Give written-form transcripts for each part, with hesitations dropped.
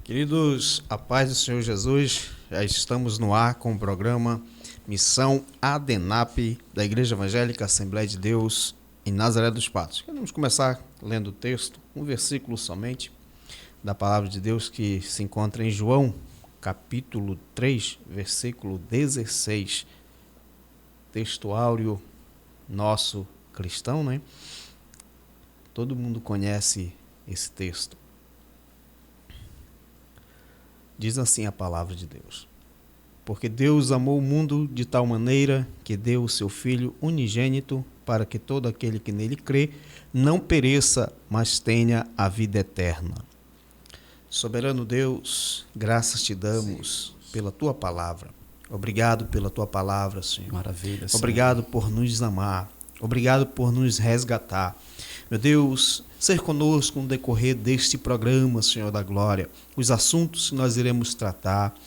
Queridos, a paz do Senhor Jesus, já estamos no ar com o programa Missão ADENAP da Igreja Evangélica Assembleia de Deus em Nazaré dos Patos. Vamos começar lendo o texto, um versículo somente da Palavra de Deus que se encontra em João, capítulo 3, versículo 16, texto áureo nosso cristão, né? Todo mundo conhece esse texto. Diz assim a palavra de Deus: porque Deus amou o mundo de tal maneira que deu o seu Filho unigênito para que todo aquele que nele crê não pereça, mas tenha a vida eterna. Soberano Deus, graças te damos pela tua palavra. Obrigado pela tua palavra, Senhor. Maravilha, Senhor. Obrigado por nos amar. Obrigado por nos resgatar. Meu Deus, ser conosco no decorrer deste programa, Senhor da Glória, os assuntos que nós iremos tratar,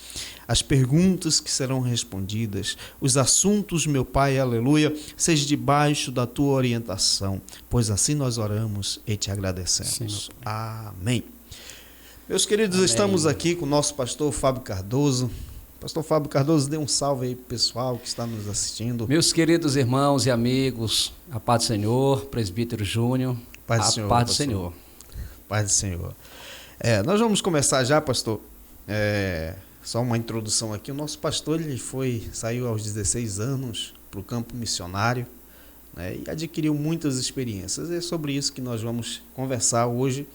as perguntas que serão respondidas, os assuntos, meu Pai, aleluia, seja debaixo da tua orientação, pois assim nós oramos e te agradecemos. Sim, amém. Meus queridos, amém. Estamos aqui com o nosso pastor Fábio Cardoso. Pastor Fábio Cardoso, dê um salve aí pro pessoal que está nos assistindo. Meus queridos irmãos e amigos, a paz do Senhor, presbítero Júnior, Paz do a Senhor, paz do pastor. Senhor. Paz do Senhor. Nós vamos começar já, pastor. Só uma introdução aqui. O nosso pastor saiu aos 16 anos para o campo missionário, né, e adquiriu muitas experiências. É sobre isso que nós vamos conversar hoje,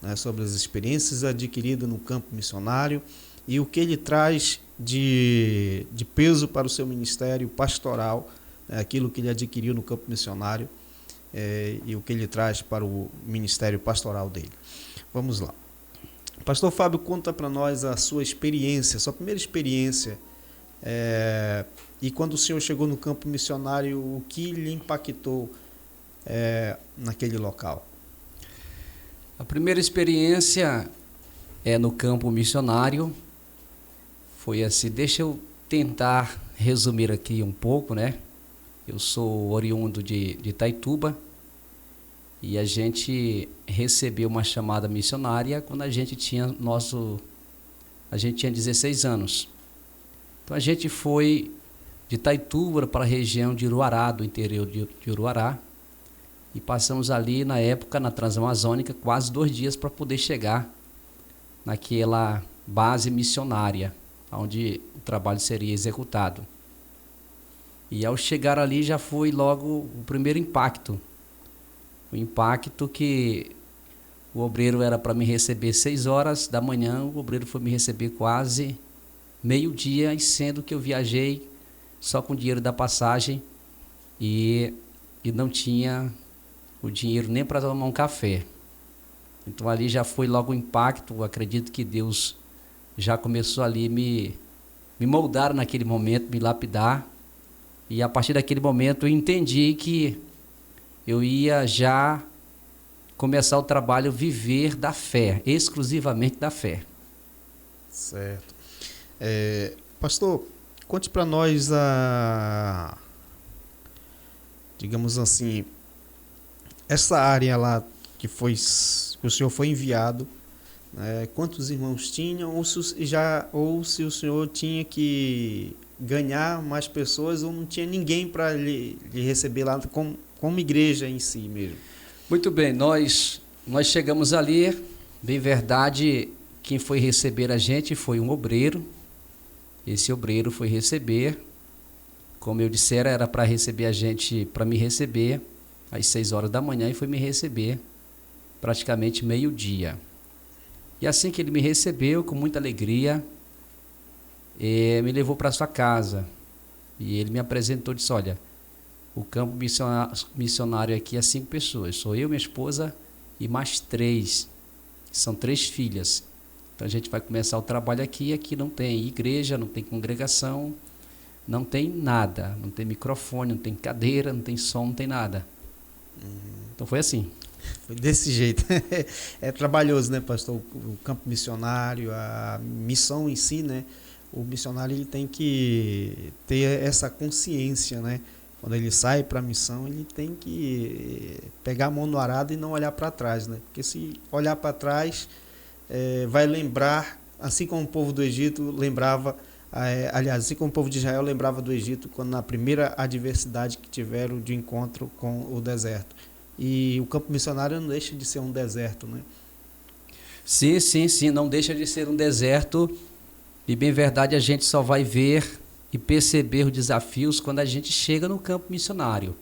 né, sobre as experiências adquiridas no campo missionário e o que ele traz de peso para o seu ministério pastoral, né, aquilo que ele adquiriu no campo missionário e o que ele traz para o ministério pastoral dele. Vamos lá. Pastor Fábio, conta para nós a sua experiência, sua primeira experiência, e quando o senhor chegou no campo missionário, o que lhe impactou naquele local? A primeira experiência no campo missionário foi assim, deixa eu tentar resumir aqui um pouco, né? Eu sou oriundo de Itaituba e a gente recebeu uma chamada missionária quando a gente tinha 16 anos. Então a gente foi de Itaituba para a região de Uruará, do interior de Uruará, e passamos ali na época na Transamazônica quase 2 dias para poder chegar naquela base missionária onde o trabalho seria executado. E ao chegar ali já foi logo o primeiro impacto. O impacto que o obreiro era para me receber 6 horas da manhã, o obreiro foi me receber quase meio-dia, e sendo que eu viajei só com o dinheiro da passagem e não tinha o dinheiro nem para tomar um café. Então ali já foi logo o impacto. Eu acredito que Deus já começou ali me moldar naquele momento, me lapidar. E a partir daquele momento eu entendi que eu ia já começar o trabalho viver da fé, exclusivamente da fé. Certo. Pastor, conte para nós digamos assim, essa área lá que o senhor foi enviado, quantos irmãos tinham, ou se o senhor tinha que ganhar mais pessoas, ou não tinha ninguém para lhe receber lá como igreja em si mesmo? Muito bem, nós chegamos ali, bem verdade, quem foi receber a gente foi um obreiro. Esse obreiro foi receber, como eu dissera, era para receber a gente, para me receber às 6 horas da manhã, e foi me receber praticamente meio-dia. E assim que ele me recebeu, com muita alegria, me levou para sua casa. E ele me apresentou e disse: olha, o campo missionário aqui é 5 pessoas. Sou eu, minha esposa e mais 3. São 3 filhas. Então a gente vai começar o trabalho aqui. Aqui não tem igreja, não tem congregação, não tem nada. Não tem microfone, não tem cadeira, não tem som, não tem nada. Então foi assim. Foi desse jeito. É trabalhoso, né, pastor? O campo missionário, a missão em si, né? O missionário ele tem que ter essa consciência, né? Quando ele sai para a missão, ele tem que pegar a mão no arado e não olhar para trás, né? Porque se olhar para trás, vai lembrar assim como o povo do Egito lembrava, aliás, assim como o povo de Israel lembrava do Egito quando na primeira adversidade que tiveram de encontro com o deserto. E o campo missionário não deixa de ser um deserto, né? Sim, sim, sim, não deixa de ser um deserto, e bem verdade a gente só vai ver e perceber os desafios quando a gente chega no campo missionário.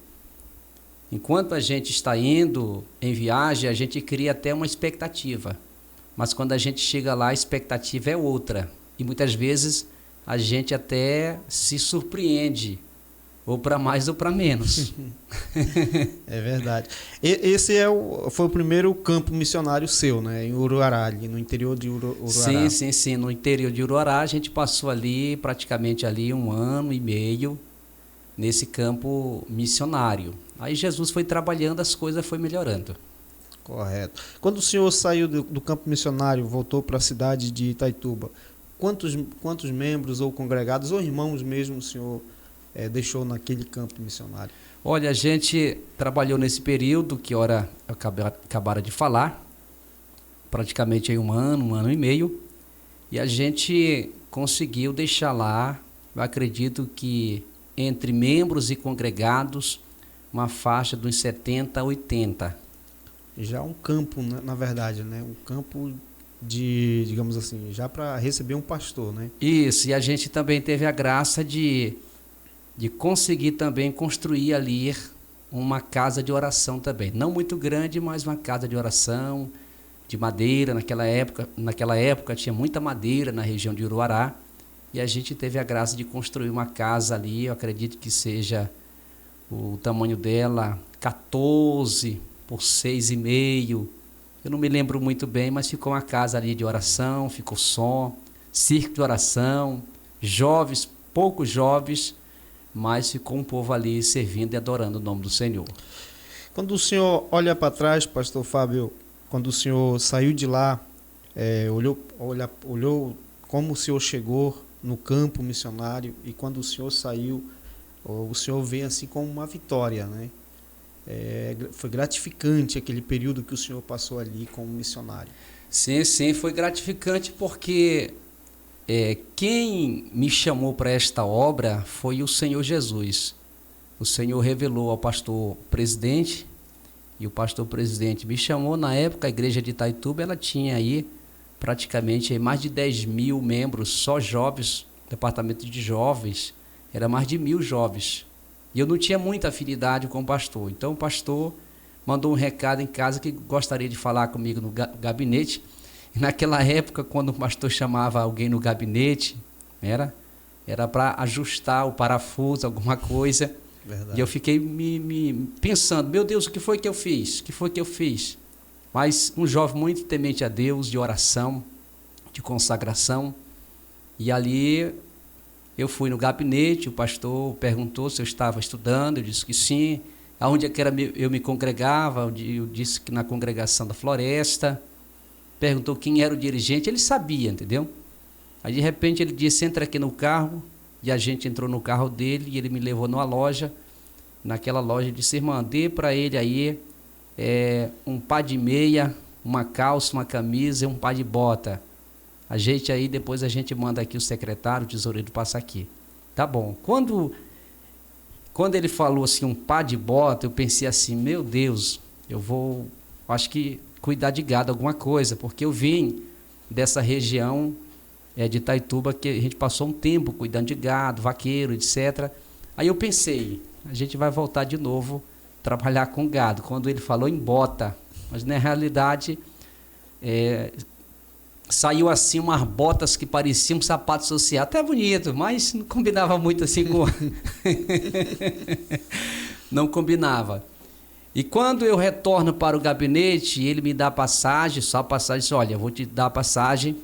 Enquanto a gente está indo em viagem, a gente cria até uma expectativa, mas quando a gente chega lá, a expectativa é outra, e muitas vezes a gente até se surpreende, ou para mais ou para menos. É verdade. Esse foi o primeiro campo missionário seu, né? Em Uruará, ali no interior de Uruará. Sim, sim, sim. No interior de Uruará, a gente passou ali praticamente ali 1 ano e meio nesse campo missionário. Aí Jesus foi trabalhando, as coisas foi melhorando. Correto. Quando o senhor saiu do campo missionário, voltou para a cidade de Itaituba, quantos membros ou congregados ou irmãos mesmo o senhor deixou naquele campo missionário? Olha, a gente trabalhou nesse período que acabaram de falar, praticamente aí 1 ano e meio, e a gente conseguiu deixar lá, eu acredito que entre membros e congregados, uma faixa dos 70 a 80. Já um campo, na verdade, né? Um campo de, digamos assim, já para receber um pastor, né? Isso, e a gente também teve a graça de conseguir também construir ali uma casa de oração também. Não muito grande, mas uma casa de oração de madeira. Naquela época tinha muita madeira na região de Uruará, e a gente teve a graça de construir uma casa ali, eu acredito que seja o tamanho dela 14 por 6,5. Eu não me lembro muito bem, mas ficou uma casa ali de oração, ficou som, círculo de oração, jovens, poucos jovens, mas ficou um povo ali servindo e adorando o nome do Senhor. Quando o senhor olha para trás, pastor Fábio, quando o senhor saiu de lá, olhou como o senhor chegou no campo missionário, e quando o senhor saiu, o senhor vê assim como uma vitória, né? Foi gratificante aquele período que o senhor passou ali como missionário. Sim, sim, foi gratificante porque quem me chamou para esta obra foi o Senhor Jesus. O Senhor revelou ao pastor presidente, e o pastor presidente me chamou. Na época, a igreja de Itaituba, ela tinha aí praticamente mais de 10.000 membros, só jovens, departamento de jovens, era mais de 1.000 jovens. E eu não tinha muita afinidade com o pastor. Então o pastor mandou um recado em casa que gostaria de falar comigo no gabinete. E naquela época, quando o pastor chamava alguém no gabinete, era para ajustar o parafuso, alguma coisa. Verdade. E eu fiquei me pensando, meu Deus, o que foi que eu fiz? O que foi que eu fiz? Mas um jovem muito temente a Deus, de oração, de consagração. E ali eu fui no gabinete, o pastor perguntou se eu estava estudando, eu disse que sim. Aonde é que eu me congregava, eu disse que na congregação da Floresta. Perguntou quem era o dirigente, ele sabia, entendeu? Aí de repente ele disse, entra aqui no carro, e a gente entrou no carro dele, e ele me levou numa loja. Naquela loja ele disse, irmã, dê para ele aí um par de meia, uma calça, uma camisa e um par de bota. A gente aí, depois a gente manda aqui o secretário, o tesoureiro passa aqui. Tá bom. Quando ele falou assim, um par de bota, eu pensei assim, meu Deus, acho que cuidar de gado, alguma coisa, porque eu vim dessa região de Itaituba, que a gente passou um tempo cuidando de gado, vaqueiro, etc. Aí eu pensei, a gente vai voltar de novo trabalhar com gado. Quando ele falou em bota, mas na realidade saiu assim umas botas que pareciam um sapato social, até bonito, mas não combinava muito assim com... não combinava. E quando eu retorno para o gabinete, ele me dá passagem, só a passagem, disse, olha, eu vou te dar a passagem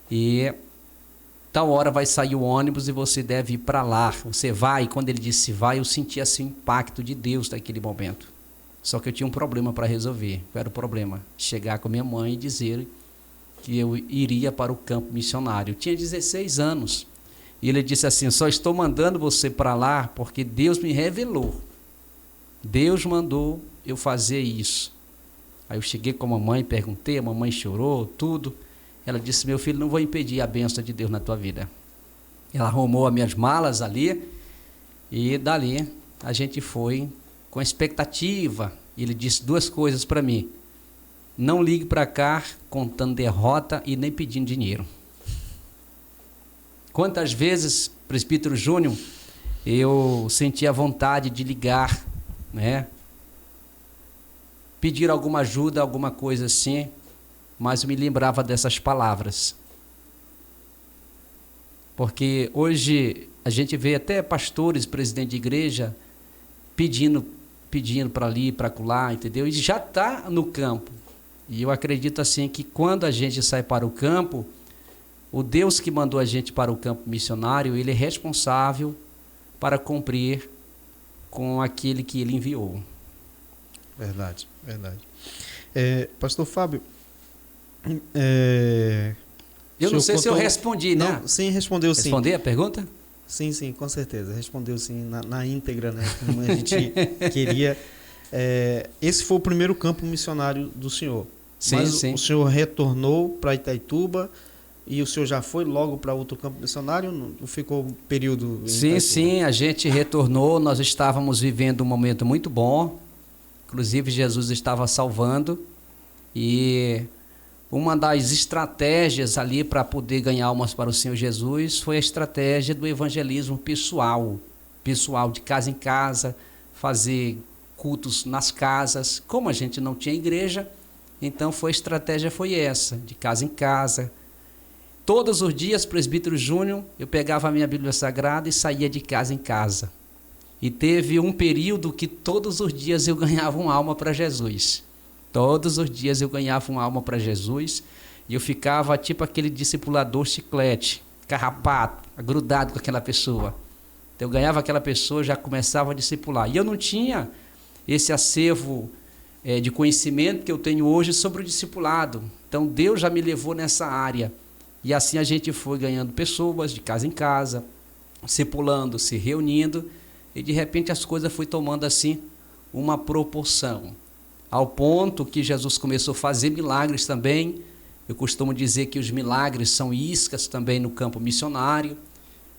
e tal hora vai sair o ônibus e você deve ir para lá. Você vai, e quando ele disse vai, eu senti assim o impacto de Deus naquele momento. Só que eu tinha um problema para resolver. Qual era o problema? Chegar com minha mãe e dizer que eu iria para o campo missionário. Eu tinha 16 anos. E ele disse assim, só estou mandando você para lá porque Deus me revelou. Deus mandou eu fazer isso. Aí eu cheguei com a mamãe, perguntei, a mamãe chorou, tudo. ela disse: meu filho, não vou impedir a bênção de Deus na tua vida. Ela arrumou as minhas malas ali, e dali a gente foi com expectativa. Ele disse 2 coisas para mim: não ligue para cá contando derrota e nem pedindo dinheiro. Quantas vezes, presbítero Júnior, eu senti a vontade de ligar, né? Pedir alguma ajuda, alguma coisa assim, mas eu me lembrava dessas palavras. Porque hoje a gente vê até pastores, presidente de igreja, pedindo para ali, para acolá, entendeu? E já está no campo. E eu acredito assim que quando a gente sai para o campo, o Deus que mandou a gente para o campo missionário, ele é responsável para cumprir com aquele que ele enviou. Verdade, verdade. Pastor Fábio, eu não sei se eu respondi, né? Não, sim, respondeu sim. Responder a pergunta? Sim, com certeza. Respondeu sim, na íntegra, né? Como a gente queria. Esse foi o primeiro campo missionário do senhor. Sim, mas sim. O senhor retornou para Itaituba e o senhor já foi logo para outro campo missionário? Não ficou um período em Sim, Itaituba? sim, a gente retornou. Nós estávamos vivendo um momento muito bom. Inclusive, Jesus estava salvando. E uma das estratégias ali para poder ganhar almas para o Senhor Jesus foi a estratégia do evangelismo pessoal, de casa em casa, fazer cultos nas casas. Como a gente não tinha igreja, então a estratégia foi essa, de casa em casa. Todos os dias, presbítero Júnior, eu pegava a minha Bíblia Sagrada e saía de casa em casa. E teve um período que todos os dias eu ganhava uma alma para Jesus. Todos os dias eu ganhava uma alma para Jesus e eu ficava tipo aquele discipulador chiclete, carrapato, grudado com aquela pessoa. Então eu ganhava aquela pessoa, já começava a discipular. E eu não tinha esse acervo de conhecimento que eu tenho hoje sobre o discipulado. Então Deus já me levou nessa área. E assim a gente foi ganhando pessoas de casa em casa, discipulando, se reunindo, e de repente as coisas foram tomando assim uma proporção. Ao ponto que Jesus começou a fazer milagres também. Eu costumo dizer que os milagres são iscas também no campo missionário.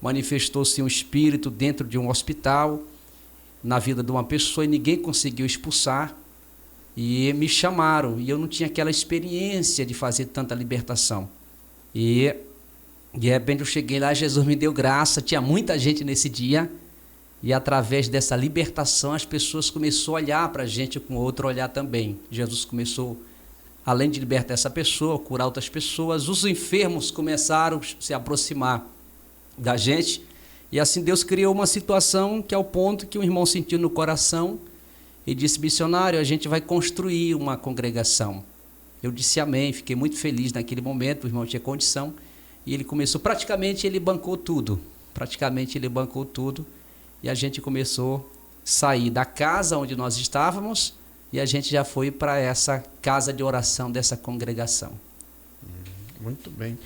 Manifestou-se um espírito dentro de um hospital, na vida de uma pessoa, e ninguém conseguiu expulsar. E me chamaram, e eu não tinha aquela experiência de fazer tanta libertação. E de repente eu cheguei lá, Jesus me deu graça, tinha muita gente nesse dia. E através dessa libertação as pessoas começaram a olhar para a gente com outro olhar também. Jesus começou, além de libertar essa pessoa, curar outras pessoas. Os enfermos começaram a se aproximar da gente. E assim Deus criou uma situação que é o ponto que o irmão sentiu no coração e disse: missionário, a gente vai construir uma congregação. Eu disse amém, fiquei muito feliz naquele momento, o irmão tinha condição. E ele começou, ele bancou tudo. E a gente começou a sair da casa onde nós estávamos e a gente já foi para essa casa de oração dessa congregação. Muito bem.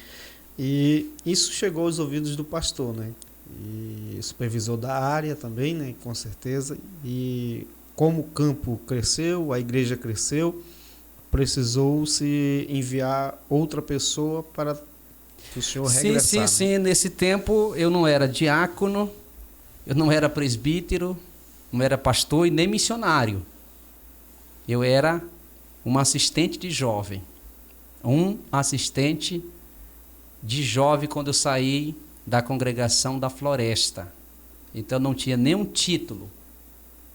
E isso chegou aos ouvidos do pastor, né? E supervisor da área também, né? Com certeza. E como o campo cresceu, a igreja cresceu, precisou-se enviar outra pessoa para o senhor regressar. Sim. Nesse tempo eu não era diácono, eu não era presbítero, não era pastor e nem missionário. Eu era um assistente de jovem. Quando eu saí da congregação da Floresta. Então não tinha nenhum título.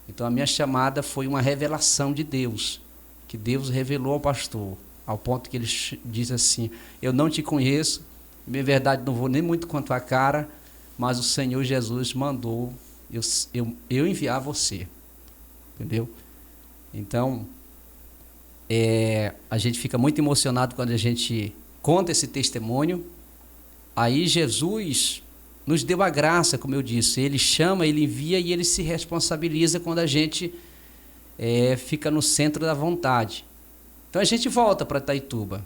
Então a minha chamada foi uma revelação de Deus, que Deus revelou ao pastor, ao ponto que ele diz assim: eu não te conheço, em verdade não vou nem muito com a tua cara, mas o Senhor Jesus mandou eu enviar você. Entendeu? Então, a gente fica muito emocionado quando a gente conta esse testemunho. Aí Jesus nos deu a graça, como eu disse. Ele chama, ele envia e ele se responsabiliza quando a gente fica no centro da vontade. Então a gente volta para Itaituba.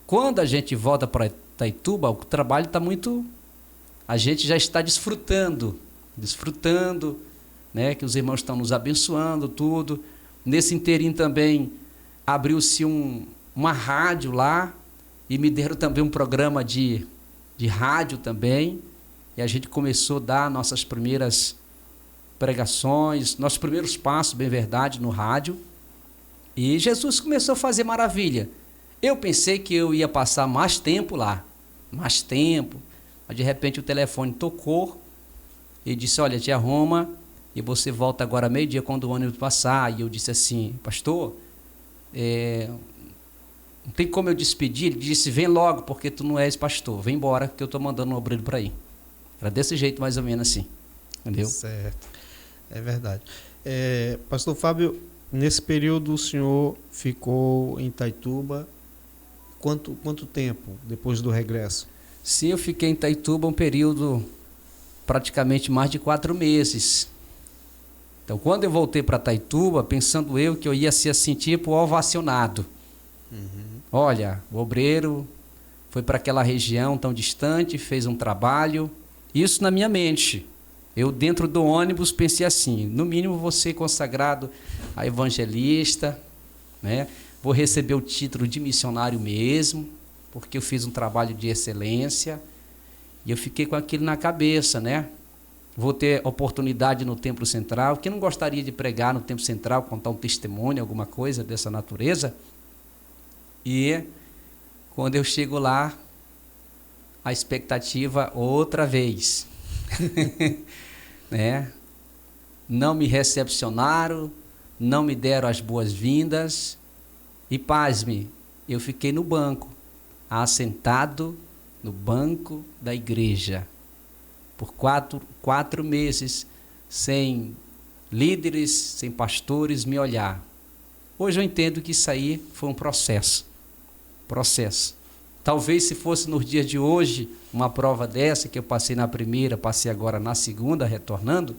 Quando a gente volta para Itaituba, o trabalho está muito... A gente já está desfrutando, né, que os irmãos estão nos abençoando, tudo. Nesse inteirinho também, abriu-se uma rádio lá e me deram também um programa de rádio também. E a gente começou a dar nossas primeiras pregações, nossos primeiros passos, bem verdade, no rádio. E Jesus começou a fazer maravilha. Eu pensei que eu ia passar mais tempo lá, mais tempo. Mas de repente o telefone tocou e disse, olha, te arruma e você volta agora meio-dia quando o ônibus passar. E eu disse assim, pastor, não tem como eu despedir. Ele disse, vem logo, porque tu não és pastor. Vem embora, que eu estou mandando um obreiro para ir. Era desse jeito, mais ou menos assim. Entendeu? Certo. É verdade. Pastor Fábio, nesse período o senhor ficou em Itaituba quanto tempo depois do regresso? Sim, eu fiquei em Itaituba um período praticamente mais de 4 meses. Então, quando eu voltei para Itaituba, pensando eu que eu ia ser assim, tipo ovacionado. Olha, o obreiro foi para aquela região tão distante, fez um trabalho. Isso na minha mente. Eu, dentro do ônibus, pensei assim, no mínimo vou ser consagrado a evangelista, né? Vou receber o título de missionário mesmo, porque eu fiz um trabalho de excelência. E eu fiquei com aquilo na cabeça, né? Vou ter oportunidade no Templo Central. Quem não gostaria de pregar no Templo Central, contar um testemunho, alguma coisa dessa natureza? E quando eu chego lá, a expectativa outra vez. Né? Não me recepcionaram, não me deram as boas-vindas. E pasme, eu fiquei no banco, assentado no banco da igreja, por quatro meses, sem líderes, sem pastores me olhar. Hoje eu entendo que isso aí foi um processo. Talvez se fosse nos dias de hoje, uma prova dessa, que eu passei na primeira, passei agora na segunda, retornando,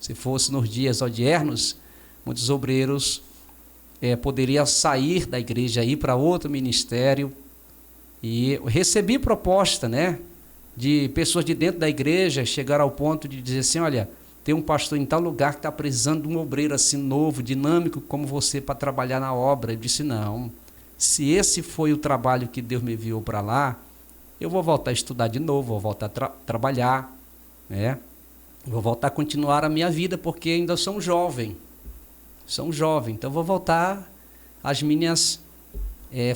se fosse nos dias odiernos, muitos obreiros poderiam sair da igreja, ir para outro ministério. E eu recebi proposta, né, de pessoas de dentro da igreja, chegaram ao ponto de dizer assim, olha, tem um pastor em tal lugar que está precisando de um obreiro assim novo, dinâmico como você para trabalhar na obra. Eu disse, não, se esse foi o trabalho que Deus me enviou para lá, eu vou voltar a estudar de novo, vou voltar a trabalhar, né? Vou voltar a continuar a minha vida, porque ainda sou um jovem, então vou voltar às minhas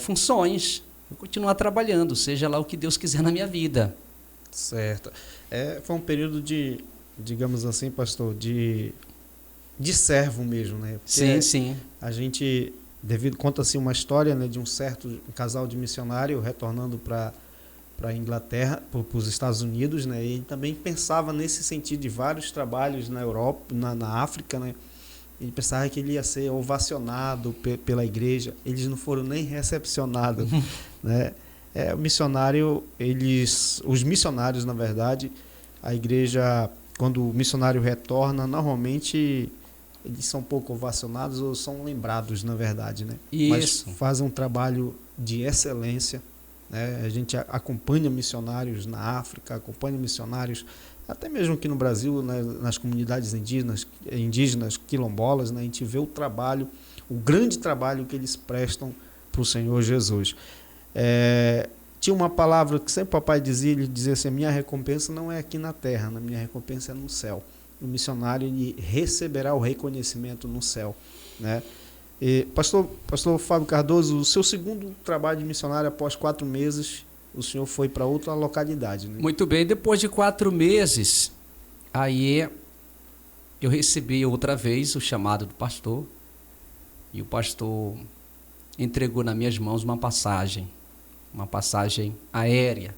funções, vou continuar trabalhando, seja lá o que Deus quiser na minha vida. Certo. Foi um período de, digamos assim, pastor, de servo mesmo, né? Porque sim. A gente, conta-se uma história, né, de um certo casal de missionário retornando para a Inglaterra, para os Estados Unidos, né? E também pensava nesse sentido de vários trabalhos na Europa, na África, né? Ele pensava que ele ia ser ovacionado pela igreja. Eles não foram nem recepcionados, né? Os missionários, na verdade, a igreja, quando o missionário retorna, normalmente eles são pouco ovacionados ou são lembrados, na verdade, né? Isso. Mas fazem um trabalho de excelência, né? A gente acompanha missionários na África, acompanha missionários até mesmo aqui no Brasil, né, nas comunidades indígenas, quilombolas, né? A gente vê o grande trabalho que eles prestam para o Senhor Jesus. Tinha uma palavra que sempre o papai dizia, ele dizia assim, a minha recompensa não é aqui na terra, a minha recompensa é no céu. O missionário, ele receberá o reconhecimento no céu, né? E, pastor Fábio Cardoso, o seu segundo trabalho de missionário após 4 meses, o senhor foi para outra localidade, né? Muito bem, depois de 4 meses, aí eu recebi outra vez o chamado do pastor, e o pastor entregou nas minhas mãos uma passagem aérea.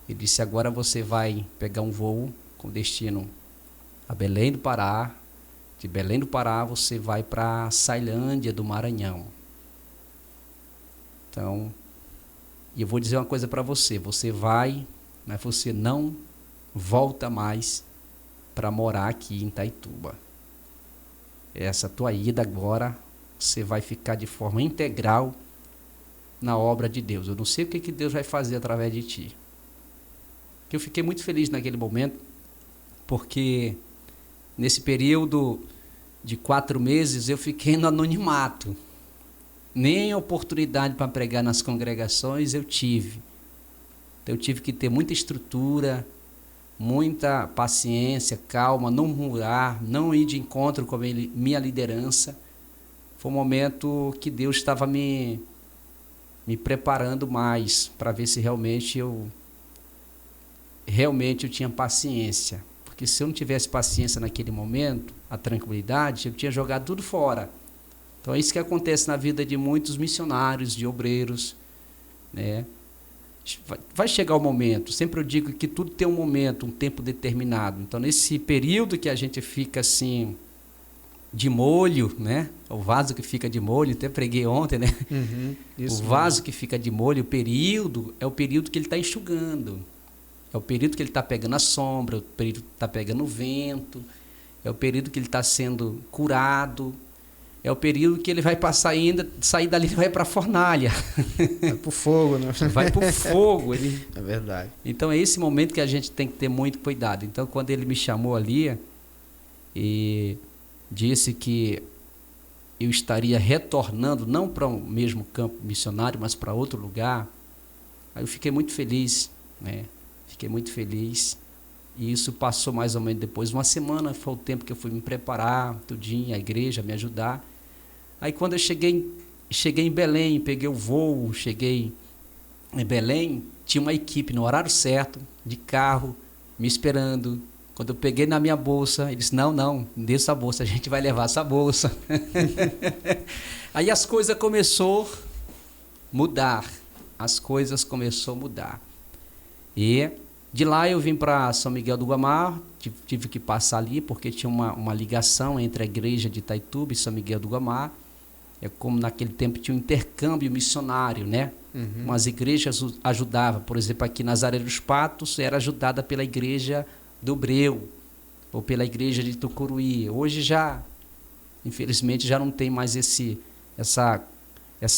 Ele disse, agora você vai pegar um voo com destino a Belém do Pará. De Belém do Pará você vai para Ceilândia do Maranhão. Então, e eu vou dizer uma coisa para você, você vai, mas você não volta mais para morar aqui em Itaituba. Essa tua ida agora, você vai ficar de forma integral na obra de Deus. Eu não sei o que Deus vai fazer através de ti. Eu fiquei muito feliz naquele momento, porque nesse período de 4 meses eu fiquei no anonimato. nem oportunidade para pregar nas congregações eu tive. Então eu tive que ter muita estrutura, muita paciência, calma, não murmurar, não ir de encontro com a minha liderança. Foi um momento que Deus estava me preparando mais para ver se realmente eu tinha paciência. Porque se eu não tivesse paciência naquele momento, a tranquilidade, eu tinha jogado tudo fora. Então é isso que acontece na vida de muitos missionários, de obreiros, né? Vai chegar o momento, sempre eu digo que tudo tem um momento, um tempo determinado. Então nesse período que a gente fica assim, de molho, né? O vaso que fica de molho, até preguei ontem, né? O vaso que fica de molho, o período, é o período que ele está enxugando. É o período que ele está pegando a sombra, é o período que está pegando o vento, é o período que ele está sendo curado, é o período que ele vai passar ainda, sair dali e vai para a fornalha. Vai para o fogo, né? Vai para o fogo. É verdade. Então é esse momento que a gente tem que ter muito cuidado. Então quando ele me chamou ali e disse que eu estaria retornando, não para o mesmo campo missionário, mas para outro lugar, aí eu fiquei muito feliz, né? Fiquei muito feliz. E isso passou mais ou menos depois de uma semana, foi o tempo que eu fui me preparar, tudinho, a igreja me ajudar. Aí quando eu cheguei em Belém, peguei o voo, cheguei em Belém, tinha uma equipe no horário certo, de carro, me esperando. Quando eu peguei na minha bolsa, ele disse, não dê essa bolsa, a gente vai levar essa bolsa. Aí as coisas começaram a mudar. E de lá eu vim para São Miguel do Guamá, tive que passar ali, porque tinha uma ligação entre a igreja de Itaituba e São Miguel do Guamá. É como naquele tempo tinha um intercâmbio missionário, né? Umas igrejas ajudavam, por exemplo, aqui Nazaré dos Patos, era ajudada pela igreja do Breu, ou pela igreja de Tucuruí. Hoje já, infelizmente, já não tem mais essa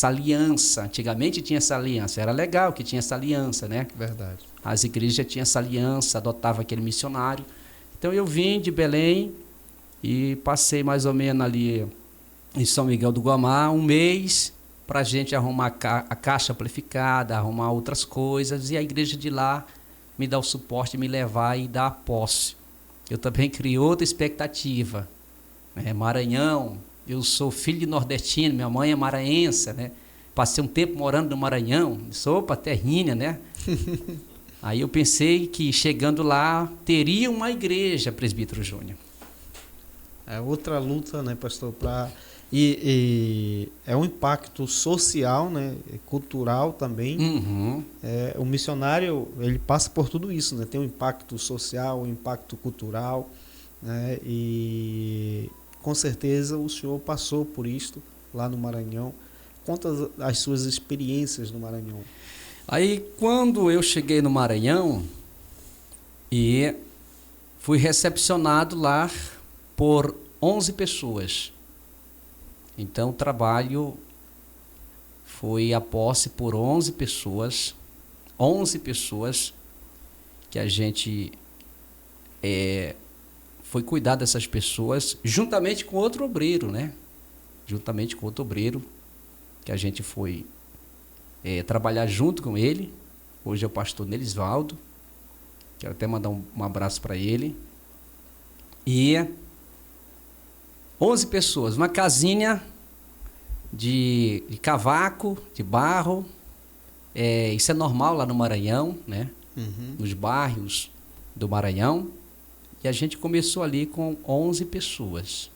aliança. Antigamente tinha essa aliança, era legal que tinha essa aliança, né? Verdade. As igrejas tinham essa aliança, adotavam aquele missionário. Então eu vim de Belém e passei mais ou menos ali em São Miguel do Guamá um mês para a gente arrumar a caixa amplificada, arrumar outras coisas, e a igreja de lá me dá o suporte, me levar e dar a posse. Eu também criei outra expectativa. Maranhão, eu sou filho de nordestino, minha mãe é maranhense, né? Passei um tempo morando no Maranhão, sou terrinha, né? Aí eu pensei que chegando lá teria uma igreja, presbítero Júnior. É outra luta, né, pastor? E é um impacto social, né, cultural também. O missionário, ele passa por tudo isso, né? Tem um impacto social, um impacto cultural, né? E com certeza o senhor passou por isto lá no Maranhão. Conta as suas experiências no Maranhão. Aí quando eu cheguei no Maranhão e fui recepcionado lá por 11 pessoas. Então o trabalho foi a posse por 11 pessoas que a gente foi cuidar dessas pessoas juntamente com outro obreiro, né? Juntamente com outro obreiro que a gente foi trabalhar junto com ele. Hoje é o pastor Nelisvaldo. Quero até mandar um abraço para ele. E 11 pessoas, uma casinha de cavaco, de barro. Isso é normal lá no Maranhão, né? Nos bairros do Maranhão. E a gente começou ali com 11 pessoas.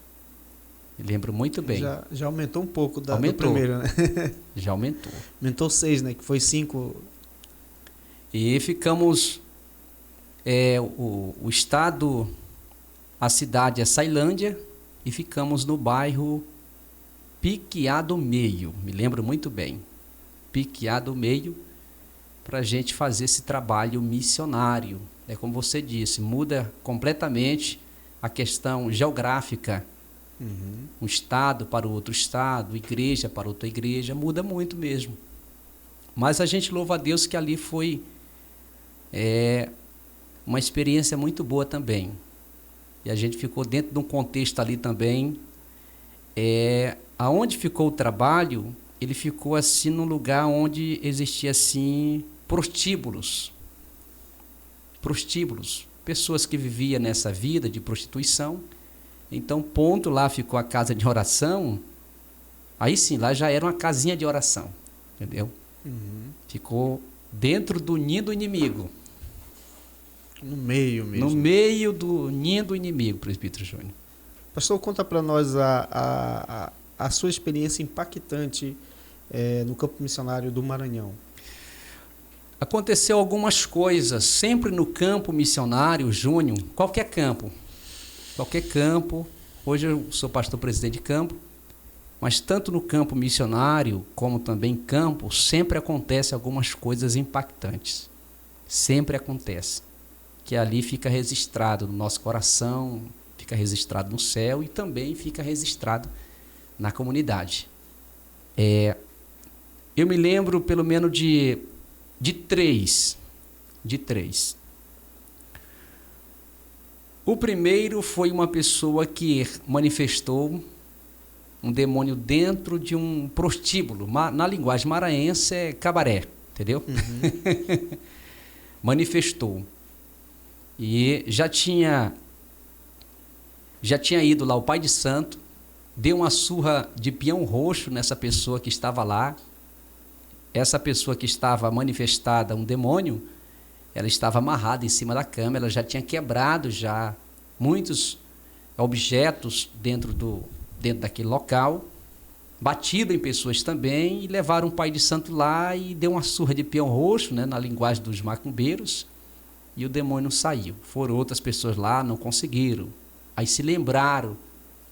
Me lembro muito bem. Já aumentou um pouco do primeiro, né? Já aumentou. Aumentou 6, né? Que foi 5. E ficamos... o estado, a cidade é Sailândia, e ficamos no bairro Piquiá do Meio. Me lembro muito bem. Piquiá do Meio, para a gente fazer esse trabalho missionário. É como você disse, muda completamente a questão geográfica. Um estado para o outro estado, igreja para outra igreja, muda muito mesmo. Mas a gente louva a Deus que ali foi uma experiência muito boa também. E a gente ficou dentro de um contexto ali também. Aonde ficou o trabalho, ele ficou assim num lugar onde existia assim prostíbulos, pessoas que viviam nessa vida de prostituição. Então, ponto, lá ficou a casa de oração. Aí sim, lá já era uma casinha de oração, entendeu? Ficou dentro do ninho do inimigo. No meio mesmo. No meio do ninho do inimigo, presbítero Júnior. Pastor, conta para nós a sua experiência impactante no campo missionário do Maranhão. Aconteceu algumas coisas, sempre no campo missionário, Júnior, qualquer campo. Hoje eu sou pastor presidente de campo, mas tanto no campo missionário como também em campo, sempre acontece algumas coisas impactantes. Sempre acontece. Que ali fica registrado no nosso coração, fica registrado no céu e também fica registrado na comunidade. Eu me lembro pelo menos de três. O primeiro foi uma pessoa que manifestou um demônio dentro de um prostíbulo. Na linguagem maranhense é cabaré, entendeu? Manifestou. E já tinha ido lá o pai de santo, deu uma surra de peão roxo nessa pessoa que estava lá. Essa pessoa que estava manifestada, um demônio, ela estava amarrada em cima da cama, ela já tinha quebrado já muitos objetos dentro daquele local, batido em pessoas também, e levaram o pai de santo lá e deu uma surra de peão roxo, né, na linguagem dos macumbeiros, e o demônio saiu. Foram outras pessoas lá, não conseguiram. Aí se lembraram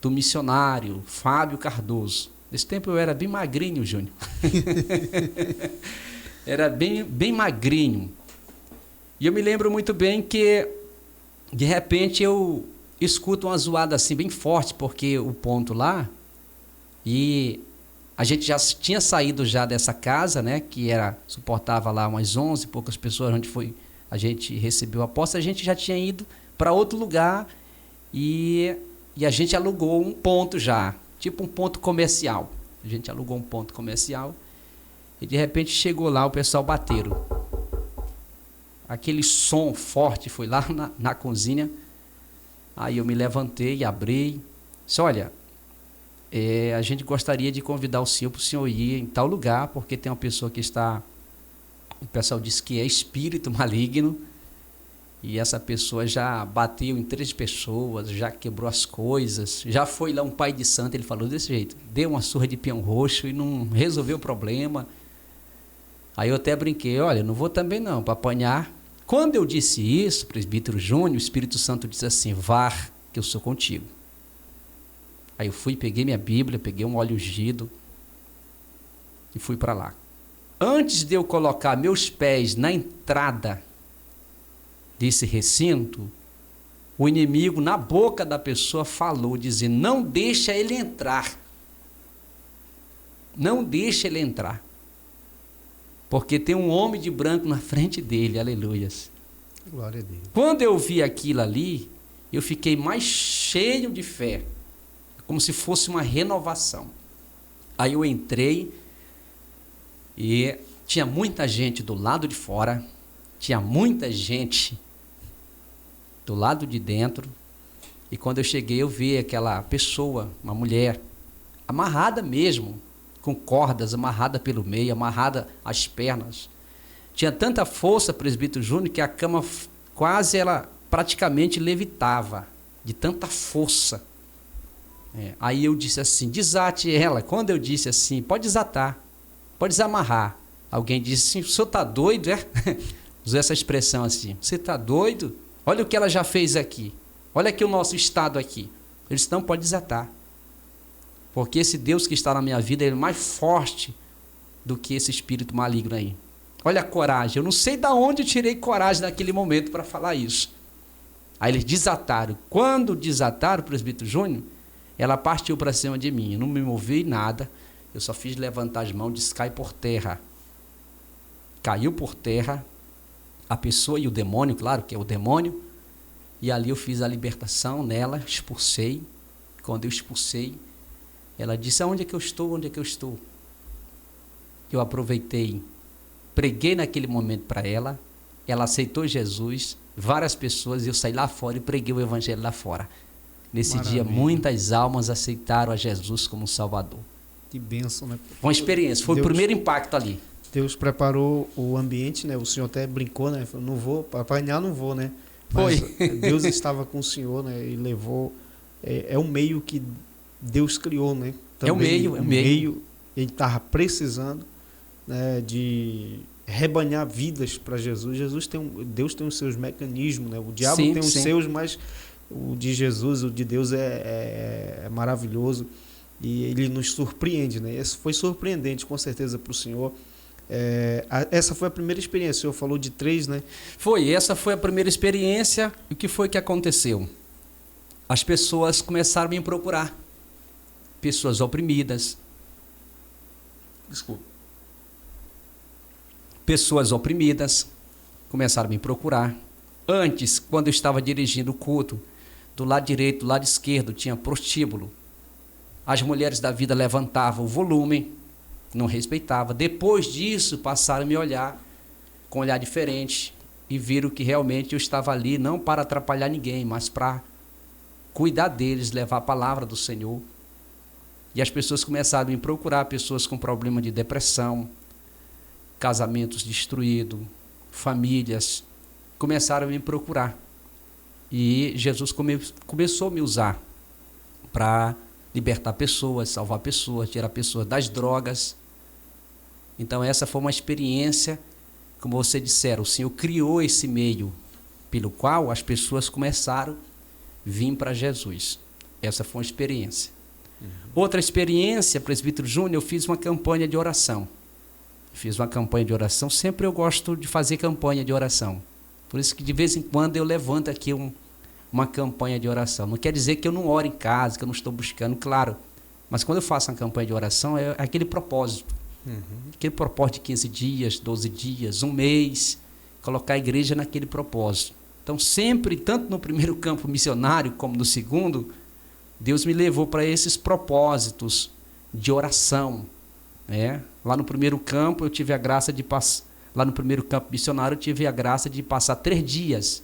do missionário Fábio Cardoso. Nesse tempo eu era bem magrinho, Júnior. Era bem magrinho. E eu me lembro muito bem que, de repente, eu escuto uma zoada assim, bem forte, porque o ponto lá, e a gente já tinha saído já dessa casa, né, que suportava lá umas 11 e poucas pessoas, onde a gente recebeu a posse, a gente já tinha ido para outro lugar e a gente alugou um ponto já, tipo um ponto comercial. A gente alugou um ponto comercial e de repente chegou lá, o pessoal bateram. Aquele som forte foi lá na cozinha. Aí eu me levantei, abri, disse, olha, a gente gostaria de convidar o senhor para o senhor ir em tal lugar, porque tem uma pessoa que o pessoal disse que é espírito maligno, e essa pessoa já bateu em 3 pessoas, já quebrou as coisas, já foi lá um pai de santo, ele falou desse jeito, deu uma surra de peão roxo e não resolveu o problema. Aí eu até brinquei, olha, não vou também não, para apanhar. Quando eu disse isso, presbítero Júnior, o Espírito Santo disse assim, vá, que eu sou contigo. Aí eu fui, peguei minha Bíblia, peguei um óleo ungido e fui para lá. Antes de eu colocar meus pés na entrada desse recinto, o inimigo na boca da pessoa falou, dizendo, não deixa ele entrar. Não deixa ele entrar. Porque tem um homem de branco na frente dele, aleluias. Glória a Deus. Quando eu vi aquilo ali, eu fiquei mais cheio de fé, como se fosse uma renovação. Aí eu entrei e tinha muita gente do lado de fora, tinha muita gente do lado de dentro, e quando eu cheguei eu vi aquela pessoa, uma mulher, amarrada mesmo, com cordas, amarrada pelo meio, amarrada às pernas. Tinha tanta força, presbítero Júnior, que a cama quase, ela praticamente levitava, de tanta força. Aí eu disse assim, desate ela. Quando eu disse assim, pode desatar, pode desamarrar. Alguém disse assim, o senhor está doido, é? Usou essa expressão assim, você está doido? Olha o que ela já fez aqui. Olha aqui o nosso estado aqui. Ele disse, não, pode desatar. Porque esse Deus que está na minha vida, ele é mais forte do que esse espírito maligno aí. Olha a coragem. Eu não sei de onde eu tirei coragem naquele momento para falar isso. Aí eles desataram. Quando desataram, presbítero Júnior, ela partiu para cima de mim. Eu não me movi nada. Eu só fiz levantar as mãos e disse, cai por terra. Caiu por terra. A pessoa e o demônio, claro que é o demônio. E ali eu fiz a libertação nela, expulsei. Quando eu expulsei, ela disse, onde é que eu estou? Onde é que eu estou? eu aproveitei, preguei naquele momento para ela, ela aceitou Jesus, várias pessoas, e eu saí lá fora e preguei o evangelho lá fora. Nesse dia, muitas almas aceitaram a Jesus como Salvador. Que bênção, né? Foi uma experiência, foi o primeiro impacto ali. Deus preparou o ambiente, né? O senhor até brincou, né? Falou, não vou, para apanhar não vou, né? Mas Deus estava com o senhor, né? E levou... É um meio que Deus criou, né? Também, é um meio. Ele estava precisando, né, de rebanhar vidas para Jesus. Deus tem os seus mecanismos, né? O diabo tem os seus, mas o de Jesus, o de Deus é maravilhoso. E ele nos surpreende, né? Esse foi surpreendente, com certeza, para o senhor. Essa foi a primeira experiência. O senhor falou de 3, né? Essa foi a primeira experiência. E o que foi que aconteceu? As pessoas começaram a me procurar. Pessoas oprimidas. Desculpa. Pessoas oprimidas começaram a me procurar. Antes, quando eu estava dirigindo o culto, do lado direito, do lado esquerdo, tinha prostíbulo. As mulheres da vida levantavam o volume, não respeitava. Depois disso, passaram a me olhar com um olhar diferente e viram que realmente eu estava ali não para atrapalhar ninguém, mas para cuidar deles, levar a palavra do Senhor. E as pessoas começaram a me procurar, pessoas com problema de depressão, casamentos destruídos, famílias, começaram a me procurar. E Jesus começou a me usar para libertar pessoas, salvar pessoas, tirar pessoas das drogas. Então essa foi uma experiência, como você disseram, o Senhor criou esse meio pelo qual as pessoas começaram a vir para Jesus. Essa foi uma experiência. Outra experiência, presbítero Júnior, eu fiz uma campanha de oração. Sempre eu gosto de fazer campanha de oração. Por isso que de vez em quando eu levanto aqui uma campanha de oração. Não quer dizer que eu não oro em casa, que eu não estou buscando, claro. Mas quando eu faço uma campanha de oração, é aquele propósito. Aquele propósito de 15 dias, 12 dias, um mês, colocar a igreja naquele propósito. Então sempre, tanto no primeiro campo missionário como no segundo, Deus me levou para esses propósitos de oração. Lá no primeiro campo eu tive a graça de passar, lá no primeiro campo missionário eu tive a graça de passar 3 dias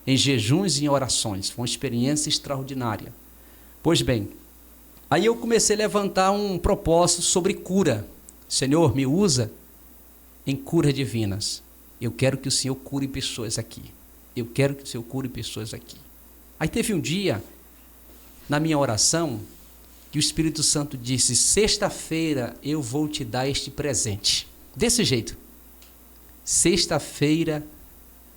em jejuns e em orações. Foi uma experiência extraordinária. Pois bem, aí eu comecei a levantar um propósito sobre cura. Senhor, me usa em curas divinas. Eu quero que o Senhor cure pessoas aqui. Aí teve um dia, na minha oração, que o Espírito Santo disse: sexta-feira eu vou te dar este presente. Desse jeito. Sexta-feira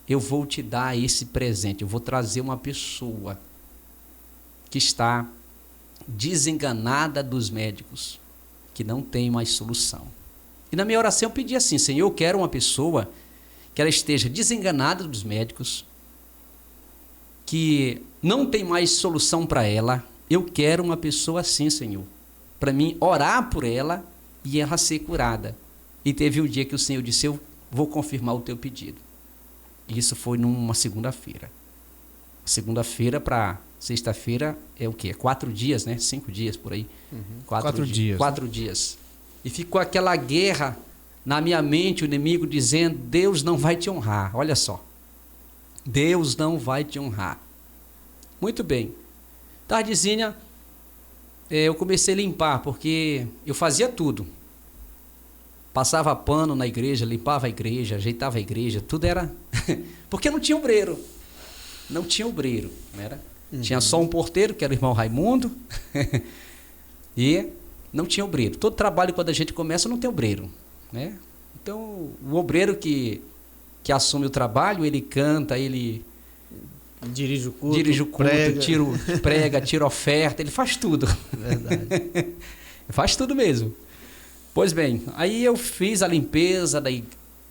eu vou te dar esse presente. Eu vou trazer uma pessoa que está desenganada dos médicos, que não tem mais solução. E na minha oração eu pedi assim: Senhor, eu quero uma pessoa que ela esteja desenganada dos médicos, que não tem mais solução para ela. Eu quero uma pessoa assim, Senhor, para mim orar por ela e ela ser curada. E teve um dia que o Senhor disse: eu vou confirmar o teu pedido. E isso foi numa segunda-feira. Segunda-feira para sexta-feira é o quê? 4 dias, né? 5 dias por aí. 4 dias. 4 dias. E ficou aquela guerra na minha mente, o inimigo dizendo: Deus não vai te honrar. Olha só. Deus não vai te honrar. Muito bem. Tardezinha, eu comecei a limpar, porque eu fazia tudo. Passava pano na igreja, limpava a igreja, ajeitava a igreja, tudo era... porque não tinha obreiro. Não era? Tinha só um porteiro, que era o irmão Raimundo, e não tinha obreiro. Todo trabalho, quando a gente começa, não tem obreiro, né? Então, o obreiro que assume o trabalho, ele canta, ele... dirige o culto, prega, tira oferta, ele faz tudo. Verdade. Faz tudo mesmo. Pois bem, aí eu fiz a limpeza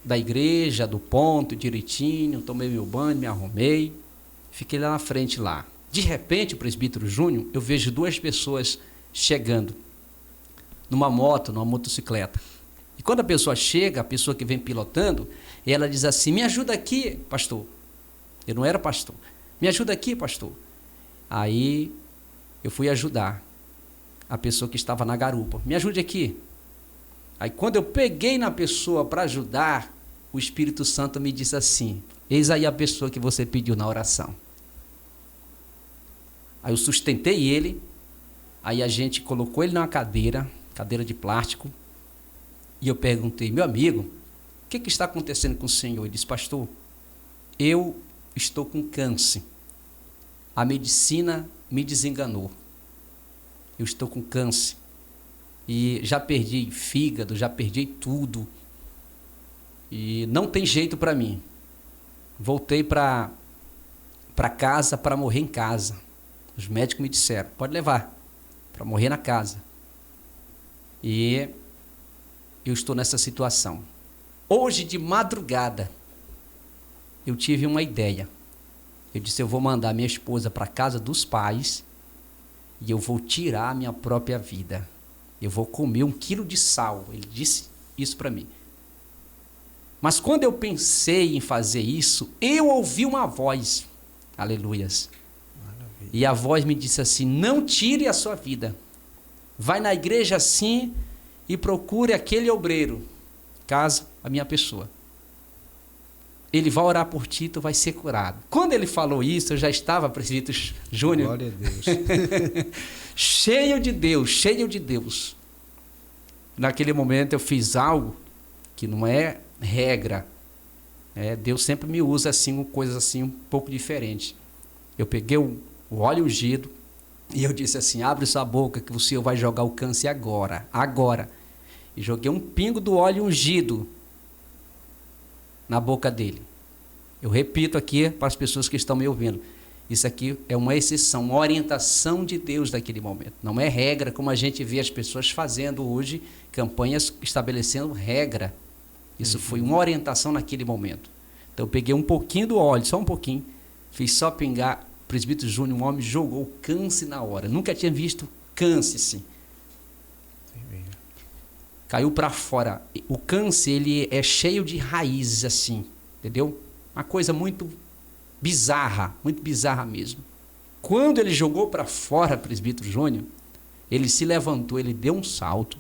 da igreja, do ponto, direitinho, tomei meu banho, me arrumei, fiquei lá na frente lá. De repente, o presbítero Júnior, eu vejo 2 pessoas chegando numa moto, numa motocicleta. E quando a pessoa chega, a pessoa que vem pilotando, ela diz assim: me ajuda aqui, pastor. Eu não era pastor. Me ajuda aqui, pastor. Aí eu fui ajudar a pessoa que estava na garupa. Me ajude aqui. Aí quando eu peguei na pessoa para ajudar, o Espírito Santo me disse assim: eis aí a pessoa que você pediu na oração. Aí eu sustentei ele, aí a gente colocou ele numa cadeira de plástico, e eu perguntei: meu amigo, o que está acontecendo com o senhor? Ele disse: pastor, eu estou com câncer. A medicina me desenganou. Eu estou com câncer. E já perdi fígado, já perdi tudo. E não tem jeito para mim. Voltei para casa para morrer em casa. Os médicos me disseram: pode levar, para morrer na casa. E eu estou nessa situação. Hoje de madrugada, eu tive uma ideia. Eu disse: eu vou mandar minha esposa para a casa dos pais e eu vou tirar a minha própria vida. Eu vou comer 1 quilo de sal. Ele disse isso para mim. Mas quando eu pensei em fazer isso, eu ouvi uma voz. Aleluias. Maravilha. E a voz me disse assim: não tire a sua vida. Vai na igreja assim e procure aquele obreiro. Caso a minha pessoa. Ele vai orar por ti, tu vai ser curado. Quando ele falou isso, eu já estava, presbítero Júnior. Glória a Deus. cheio de Deus, cheio de Deus. Naquele momento eu fiz algo que não é regra. Deus sempre me usa assim, coisas assim um pouco diferentes. Eu peguei o óleo ungido e eu disse assim: abre sua boca que o Senhor vai jogar o câncer agora, agora. E joguei um pingo do óleo ungido na boca dele. Eu repito aqui para as pessoas que estão me ouvindo. Isso aqui é uma exceção, uma orientação de Deus naquele momento. Não é regra, como a gente vê as pessoas fazendo hoje, campanhas estabelecendo regra. Isso foi uma orientação naquele momento. Então eu peguei um pouquinho do óleo, só um pouquinho, fiz só pingar. O presbítero Júnior, um homem, jogou o câncer na hora. Nunca tinha visto câncer assim. Caiu para fora. O câncer, ele é cheio de raízes assim, entendeu? Uma coisa muito bizarra mesmo. Quando ele jogou para fora, presbítero Júnior, ele se levantou, ele deu um salto.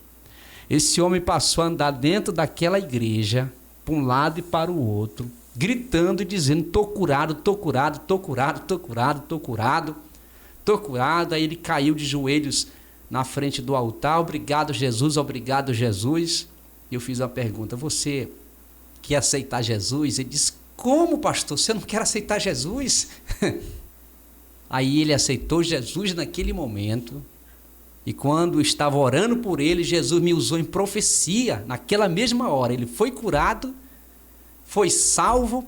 Esse homem passou a andar dentro daquela igreja, para um lado e para o outro, gritando e dizendo: tô curado, tô curado, tô curado, tô curado, tô curado, tô curado. Aí ele caiu de joelhos na frente do altar: obrigado Jesus, obrigado Jesus. E eu fiz uma pergunta: você quer aceitar Jesus? Ele disse: como, pastor? Você não quer aceitar Jesus? Aí ele aceitou Jesus naquele momento. E quando estava orando por ele, Jesus me usou em profecia. Naquela mesma hora, ele foi curado, foi salvo.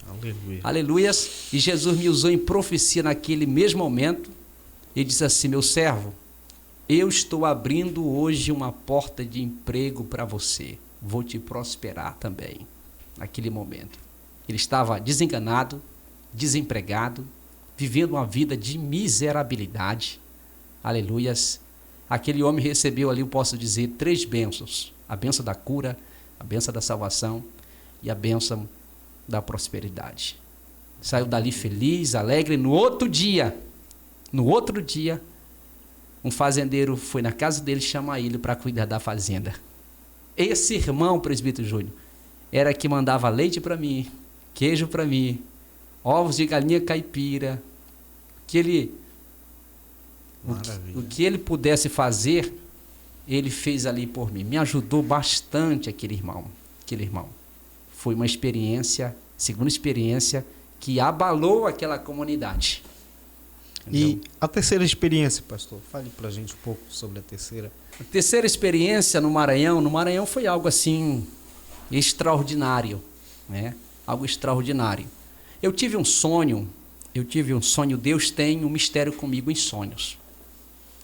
Aleluia. Aleluias. E Jesus me usou em profecia naquele mesmo momento. E disse assim: meu servo, eu estou abrindo hoje uma porta de emprego para você. Vou te prosperar também. Naquele momento. Ele estava desenganado, desempregado, vivendo uma vida de miserabilidade. Aleluias. Aquele homem recebeu ali, eu posso dizer, 3 bênçãos. A bênção da cura, a bênção da salvação e a bênção da prosperidade. Saiu dali feliz, alegre. No outro dia, um fazendeiro foi na casa dele chamar ele para cuidar da fazenda. Esse irmão, presbítero Júnior, era que mandava leite para mim, queijo para mim, ovos de galinha caipira, o que ele pudesse fazer, ele fez ali por mim. Me ajudou bastante aquele irmão. Foi uma experiência, segunda experiência, que abalou aquela comunidade. E a terceira experiência, pastor? Fale para a gente um pouco sobre a terceira. A terceira experiência no Maranhão foi algo assim extraordinário, né? Algo extraordinário. Eu tive um sonho, Deus tem um mistério comigo em sonhos.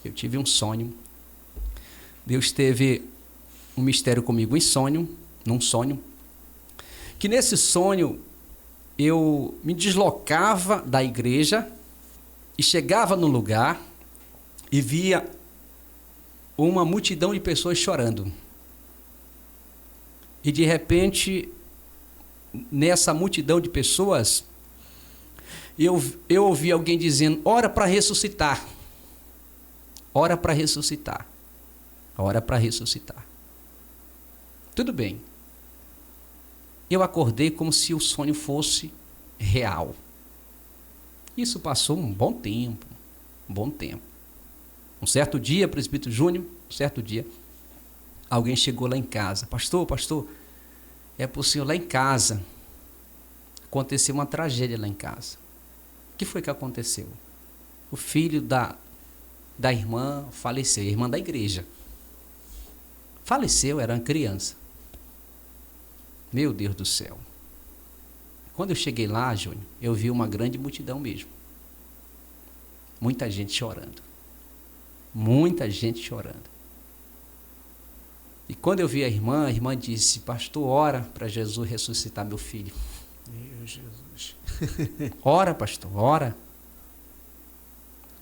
Eu tive um sonho, Deus teve um mistério comigo num sonho, que nesse sonho eu me deslocava da igreja e chegava no lugar e via uma multidão de pessoas chorando. E de repente, nessa multidão de pessoas, eu ouvi alguém dizendo: ora para ressuscitar. Ora para ressuscitar. Ora para ressuscitar. Tudo bem. Eu acordei como se o sonho fosse real. Isso passou um bom tempo. Um certo dia, presbítero Júnior, alguém chegou lá em casa. Pastor, é por senhor lá em casa. Aconteceu uma tragédia lá em casa. O que foi que aconteceu? O filho da irmã faleceu, a irmã da igreja. Faleceu, era uma criança. Meu Deus do céu. Quando eu cheguei lá, Júnior, eu vi uma grande multidão mesmo. Muita gente chorando. E quando eu vi a irmã disse: pastor, ora para Jesus ressuscitar meu filho. Meu Jesus. Ora, pastor,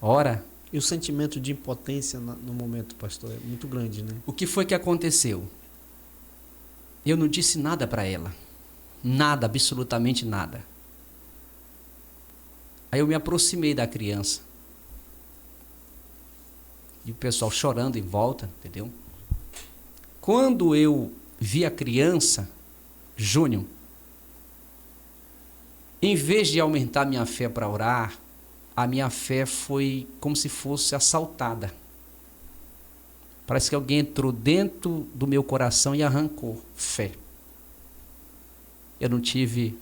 ora. E o sentimento de impotência no momento, pastor, é muito grande, né? O que foi que aconteceu? Eu não disse nada para ela. Nada, absolutamente nada. Aí eu me aproximei da criança. E o pessoal chorando em volta, entendeu? Quando eu vi a criança, Júnior, em vez de aumentar minha fé para orar, a minha fé foi como se fosse assaltada. Parece que alguém entrou dentro do meu coração e arrancou fé. Eu não tive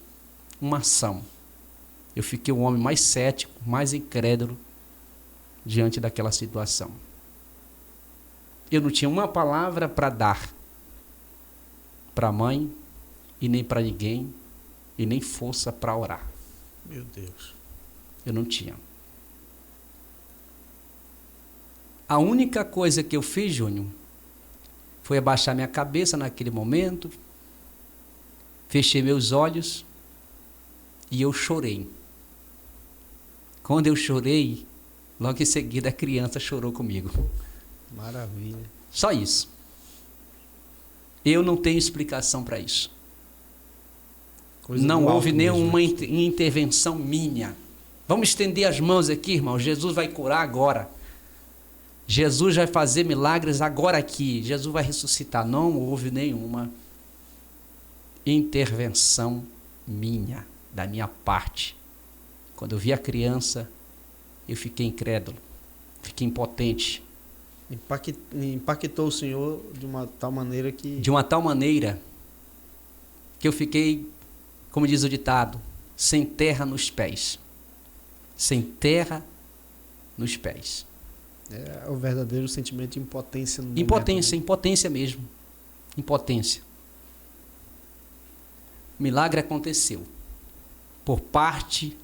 uma ação. Eu fiquei um homem mais cético, mais incrédulo diante daquela situação. Eu não tinha uma palavra para dar para a mãe e nem para ninguém e nem força para orar. Meu Deus. Eu não tinha. A única coisa que eu fiz, Júnior, foi abaixar minha cabeça naquele momento, fechei meus olhos e eu chorei. Quando eu chorei, logo em seguida a criança chorou comigo. Maravilha. Só isso. Eu não tenho explicação para isso. Não houve nenhuma intervenção minha. Vamos estender as mãos aqui, irmão. Jesus vai curar agora. Jesus vai fazer milagres agora aqui. Jesus vai ressuscitar. Não houve nenhuma intervenção minha, da minha parte. Quando eu vi a criança, eu fiquei incrédulo, fiquei impotente. Impactou o senhor de uma tal maneira que... De uma tal maneira que eu fiquei, como diz o ditado, sem terra nos pés. Sem terra nos pés. É o verdadeiro sentimento de impotência no momento. Impotência mesmo. Impotência. O milagre aconteceu por parte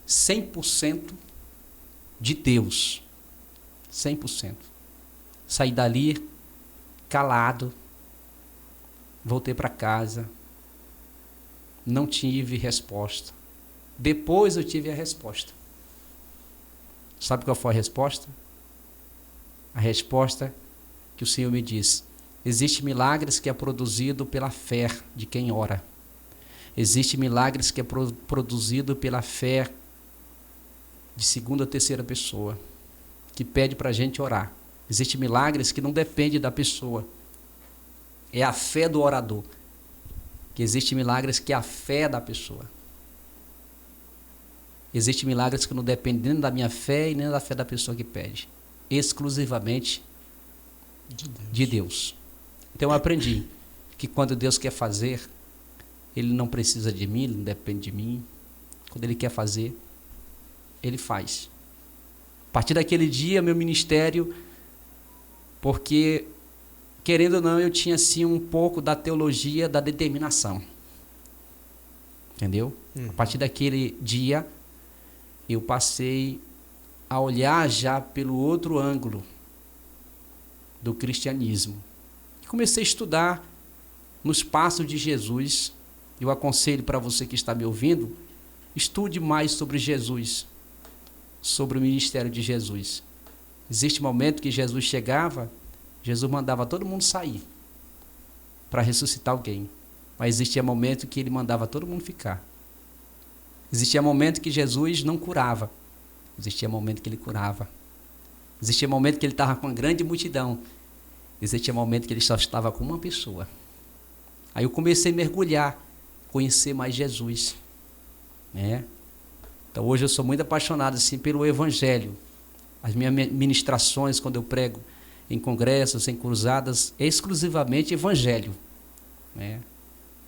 100% de Deus. 100%. Saí dali calado, voltei para casa, não tive resposta. Depois eu tive a resposta. Sabe qual foi a resposta? A resposta que o Senhor me disse: existe milagres que é produzido pela fé de quem ora. Existe milagres que é produzido pela fé de segunda ou terceira pessoa, que pede para a gente orar. Existem milagres que não dependem da pessoa. É a fé do orador. Que existem milagres que é a fé da pessoa. Existem milagres que não dependem nem da minha fé e nem da fé da pessoa que pede. Exclusivamente de Deus. Então eu aprendi que quando Deus quer fazer, Ele não precisa de mim, Ele não depende de mim. Quando Ele quer fazer, Ele faz. A partir daquele dia, meu ministério... Porque, querendo ou não, eu tinha assim um pouco da teologia da determinação. Entendeu? A partir daquele dia, eu passei a olhar já pelo outro ângulo do cristianismo. Comecei a estudar nos passos de Jesus. Eu aconselho para você que está me ouvindo, estude mais sobre Jesus, sobre o ministério de Jesus. Existe um momento que Jesus chegava, Jesus mandava todo mundo sair para ressuscitar alguém. Mas existia momento que Ele mandava todo mundo ficar. Existia momento que Jesus não curava. Existia momento que Ele curava. Existia momento que Ele estava com uma grande multidão. Existia momento que Ele só estava com uma pessoa. Aí eu comecei a mergulhar, conhecer mais Jesus, né? Então hoje eu sou muito apaixonado assim pelo Evangelho. As minhas ministrações, quando eu prego em congressos, em cruzadas, é exclusivamente Evangelho, né?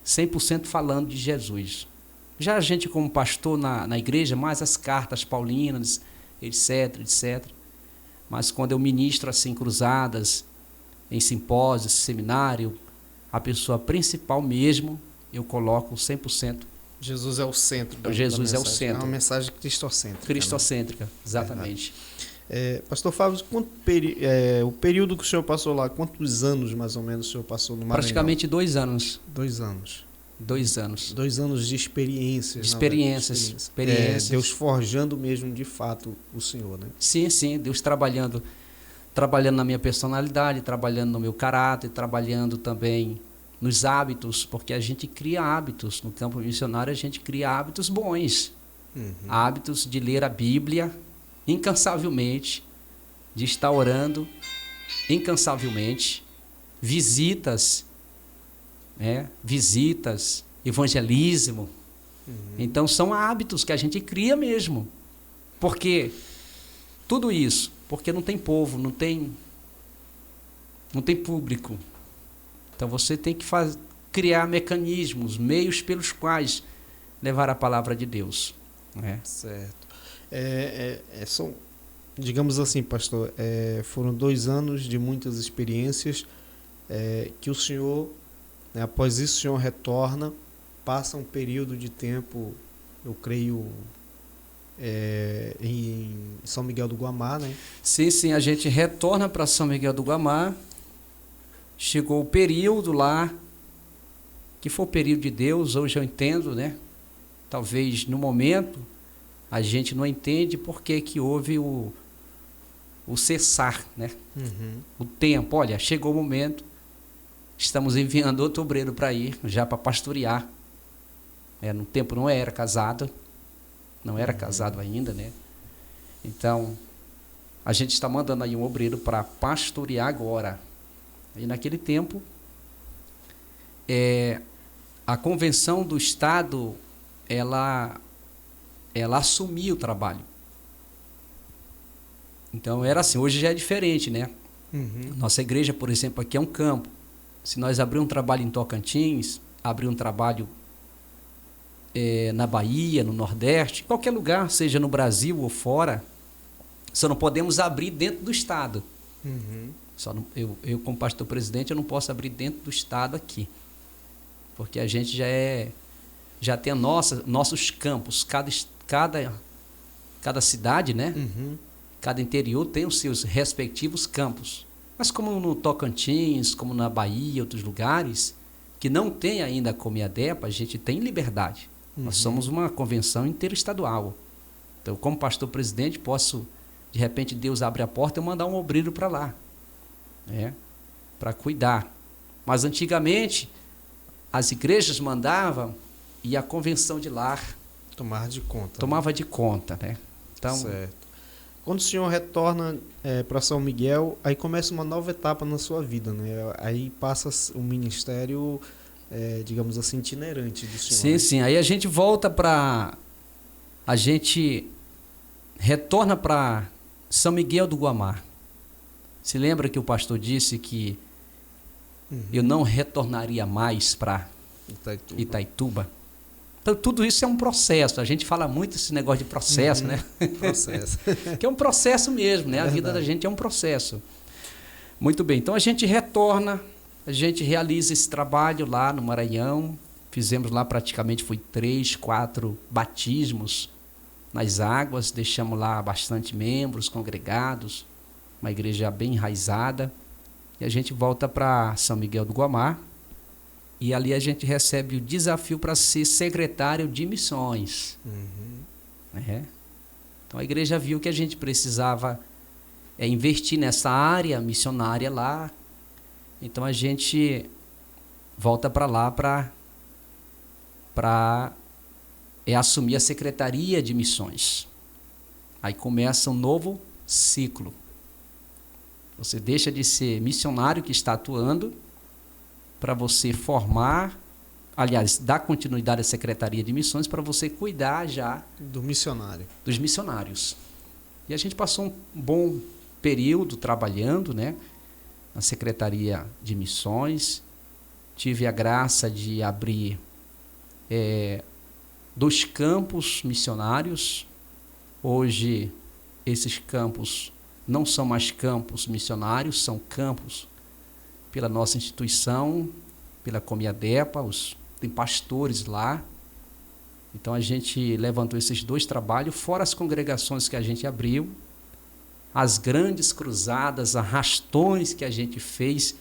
100% falando de Jesus. Já a gente como pastor na igreja, mais as cartas paulinas, etc, etc. Mas quando eu ministro assim cruzadas, em simpósios, seminário, a pessoa principal mesmo, eu coloco 100%. Jesus é o centro da Jesus mensagem. é o centro. É uma mensagem cristocêntrica. Cristocêntrica, né? Exatamente. Pastor Fábio, o período que o senhor passou lá, quantos anos mais ou menos o senhor passou no Maranhão? Praticamente 2 anos. 2 anos. 2 anos. 2 anos de experiências. Experiências. Deus forjando mesmo de fato o senhor, né? Sim, sim. Deus trabalhando na minha personalidade, trabalhando no meu caráter, trabalhando também nos hábitos, porque a gente cria hábitos. No campo missionário a gente cria hábitos bons. Hábitos de ler a Bíblia incansavelmente, de estar orando incansavelmente, visitas, né? Visitas, evangelismo. Então são hábitos que a gente cria mesmo. Porque tudo isso, porque não tem povo, não tem público. Então você tem que criar mecanismos, meios pelos quais levar a palavra de Deus, né? Certo. São, digamos assim, pastor, foram 2 anos de muitas experiências que o senhor, né, após isso o senhor retorna, passa um período de tempo, eu creio, em São Miguel do Guamá, né? Sim, sim, a gente retorna para São Miguel do Guamá. Chegou o período lá, que foi o período de Deus, hoje eu entendo, né? Talvez no momento a gente não entende por que houve o cessar, né? O tempo, olha, chegou o momento, estamos enviando outro obreiro para ir, já para pastorear. No tempo não era casado ainda, né? Então, a gente está mandando aí um obreiro para pastorear agora. E naquele tempo, a convenção do Estado, ela assumia o trabalho. Então era assim, hoje já é diferente, né? Nossa igreja, por exemplo, aqui é um campo. Se nós abrirmos um trabalho em Tocantins, abrir um trabalho na Bahia, no Nordeste, qualquer lugar, seja no Brasil ou fora, só não podemos abrir dentro do Estado. Eu como pastor presidente, eu não posso abrir dentro do Estado aqui. Porque a gente já tem nossos campos, cada cidade, né? Cada interior tem os seus respectivos campos. Mas como no Tocantins, como na Bahia, outros lugares, que não tem ainda a Comiadepa, a gente tem liberdade. Nós somos uma convenção interestadual. Então, como pastor presidente, posso, de repente, Deus abre a porta e eu mandar um obreiro para lá, né? Para cuidar. Mas antigamente, as igrejas mandavam e a convenção de lar tomava de conta, né? Então, certo. Quando o senhor retorna para São Miguel, aí começa uma nova etapa na sua vida, né? Aí passa o ministério, digamos assim, itinerante do senhor. Sim, né? sim. Aí a gente retorna para São Miguel do Guamá. Se lembra que o pastor disse que eu não retornaria mais para Itaituba? Então, tudo isso é um processo. A gente fala muito esse negócio de processo, né? Processo. Que é um processo mesmo, né? A vida da gente é um processo. Muito bem. Então, a gente retorna, a gente realiza esse trabalho lá no Maranhão. Fizemos lá praticamente, foi 3, 4 batismos nas águas. Deixamos lá bastante membros congregados, uma igreja bem enraizada. E a gente volta para São Miguel do Guamá. E ali a gente recebe o desafio para ser secretário de missões. Né? Então a igreja viu que a gente precisava investir nessa área missionária lá. Então a gente volta para lá para assumir a secretaria de missões. Aí começa um novo ciclo. Você deixa de ser missionário que está atuando para você formar, aliás, dar continuidade à Secretaria de Missões para você cuidar já do missionário. Dos missionários. E a gente passou um bom período trabalhando, né, na Secretaria de Missões. Tive a graça de abrir 2 campos missionários. Hoje, esses campos não são mais campos missionários, são campos pela nossa instituição, pela Comiadepa, tem pastores lá. Então, a gente levantou esses 2 trabalhos, fora as congregações que a gente abriu, as grandes cruzadas, arrastões que a gente fez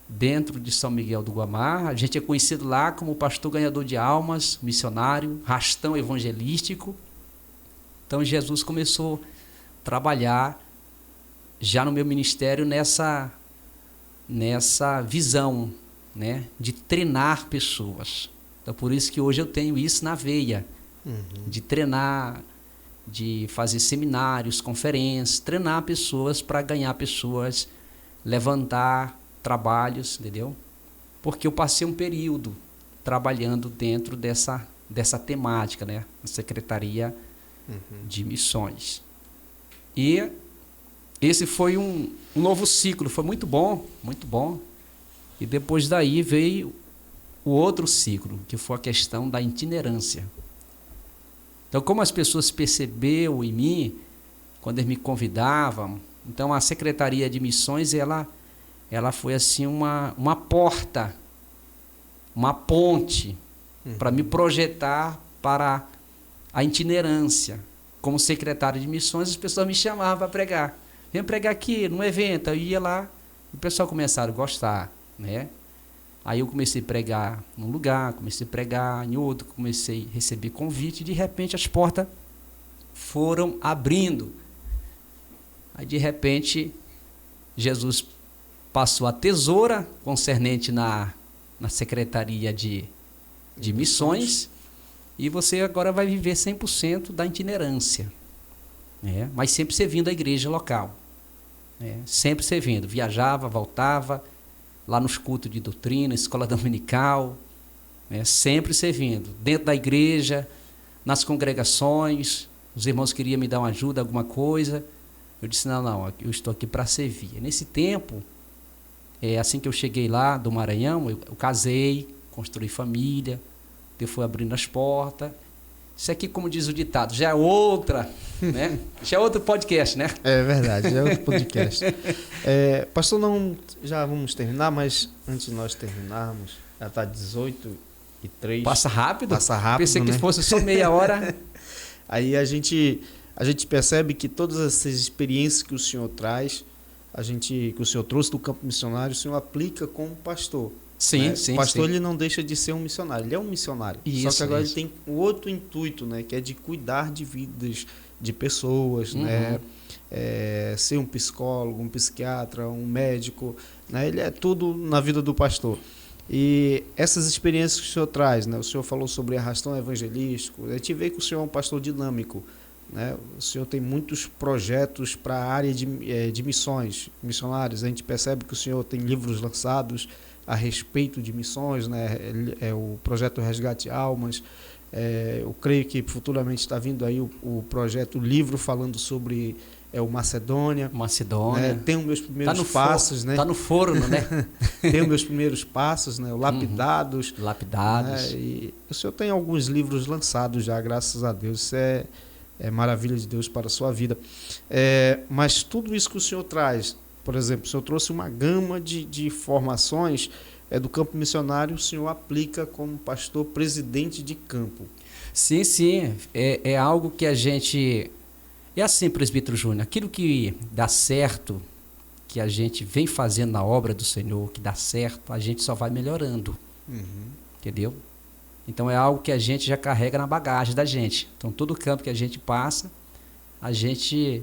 dentro de São Miguel do Guamá. A gente é conhecido lá como pastor ganhador de almas, missionário, rastão evangelístico. Então, Jesus começou a trabalhar já no meu ministério nessa visão, né, de treinar pessoas. Então, por isso que hoje eu tenho isso na veia, de treinar, de fazer seminários, conferências, treinar pessoas para ganhar pessoas, levantar trabalhos, entendeu? Porque eu passei um período trabalhando dentro dessa temática, né, na Secretaria de Missões. E esse foi um novo ciclo, foi muito bom, muito bom. E depois daí veio o outro ciclo, que foi a questão da itinerância. Então, como as pessoas perceberam em mim, quando eles me convidavam, então a Secretaria de Missões, ela foi assim uma porta, uma ponte para me projetar para a itinerância. Como secretário de missões, as pessoas me chamavam para pregar. Vem pregar aqui, num evento. Eu ia lá, e o pessoal começaram a gostar, né? Aí eu comecei a pregar num lugar, comecei a pregar em outro, comecei a receber convite, e de repente as portas foram abrindo. Aí de repente Jesus passou a tesoura concernente na Secretaria de Missões, e você agora vai viver 100% da itinerância, né? Mas sempre servindo a igreja local, né? Sempre servindo, viajava, voltava, lá nos cultos de doutrina, escola dominical, né? Sempre servindo, dentro da igreja, nas congregações. Os irmãos queriam me dar uma ajuda, alguma coisa, eu disse, não, eu estou aqui para servir. E nesse tempo, assim que eu cheguei lá do Maranhão, eu casei, construí família, eu fui abrindo as portas. Isso aqui, como diz o ditado, já é outra, né? Já é outro podcast, né? É verdade, já é outro podcast. Pastor, já vamos terminar, mas antes de nós terminarmos, já está 18h03. Passa rápido? Passa rápido, pensei né? que fosse só meia hora. Aí a gente percebe que todas essas experiências que o senhor traz, que o senhor trouxe do campo missionário, o senhor aplica como pastor. Sim, né? sim. O pastor, sim. ele não deixa de ser um missionário, ele é um missionário. Isso, só que agora isso. ele tem um outro intuito, né? Que é de cuidar de vidas de pessoas, né? Ser um psicólogo, um psiquiatra, um médico, né? Ele é tudo na vida do pastor. E essas experiências que o senhor traz, né? O senhor falou sobre arrastão evangelístico, a gente vê que o senhor é um pastor dinâmico, né? O senhor tem muitos projetos para a área de missões, missionários. A gente percebe que o senhor tem livros lançados a respeito de missões, né? O projeto Resgate Almas. Eu creio que futuramente está vindo aí o projeto, o livro falando sobre o Macedônia. Macedônia. Tem os meus primeiros passos, né? Está no forno, né? Tem os meus primeiros passos, né? O Lapidados. Lapidados. E o senhor tem alguns livros lançados já, graças a Deus. Isso é maravilha de Deus para a sua vida. Mas tudo isso que o senhor traz, por exemplo, o senhor trouxe uma gama de formações do campo missionário, o senhor aplica como pastor presidente de campo. Sim, sim. É algo que a gente... É assim, presbítero Júnior, aquilo que dá certo, que a gente vem fazendo na obra do Senhor, que dá certo, a gente só vai melhorando. Entendeu? Então é algo que a gente já carrega na bagagem da gente. Então todo campo que a gente passa, a gente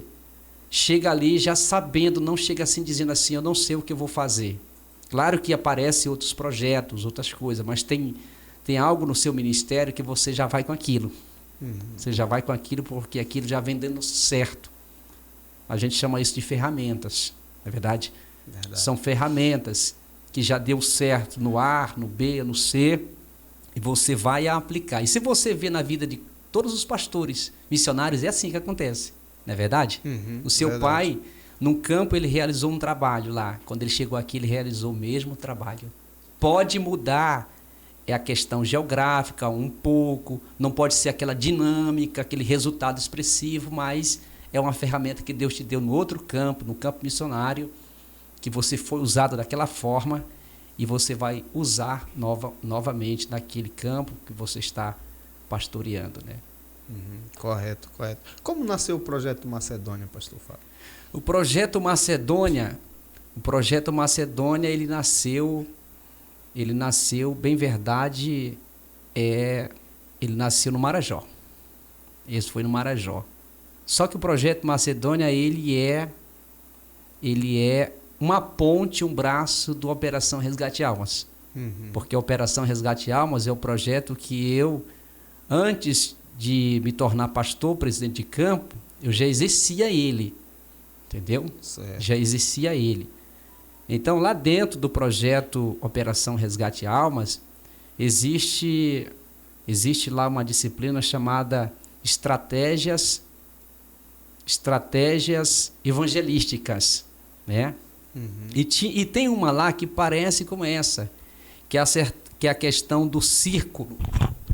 chega ali já sabendo, não chega assim dizendo assim, eu não sei o que eu vou fazer. Claro que aparecem outros projetos, outras coisas, mas tem algo no seu ministério que você já vai com aquilo. Você já vai com aquilo porque aquilo já vem dando certo. A gente chama isso de ferramentas, não é verdade? Verdade. São ferramentas que já deu certo no A, no B, no C, e você vai aplicar. E se você vê na vida de todos os pastores missionários, é assim que acontece, não é verdade? O seu pai, num campo, ele realizou um trabalho lá. Quando ele chegou aqui, ele realizou o mesmo trabalho. Pode mudar a questão geográfica um pouco, não pode ser aquela dinâmica, aquele resultado expressivo, mas é uma ferramenta que Deus te deu no outro campo, no campo missionário, que você foi usado daquela forma e você vai usar novamente naquele campo que você está pastoreando, né? Correto. Como nasceu o projeto Macedônia, pastor Fábio? O projeto Macedônia, ele nasceu, bem verdade, ele nasceu no Marajó. Esse foi no Marajó. Só que o projeto Macedônia, ele é uma ponte, um braço do Operação Resgate Almas. Porque a Operação Resgate Almas é o projeto que eu, antes de me tornar pastor, presidente de campo, eu já exercia ele. Entendeu? Certo. Já existia ele. Então, lá dentro do projeto Operação Resgate Almas, existe lá uma disciplina chamada Estratégias Evangelísticas, né? E tem uma lá que parece como essa, que é a questão do círculo.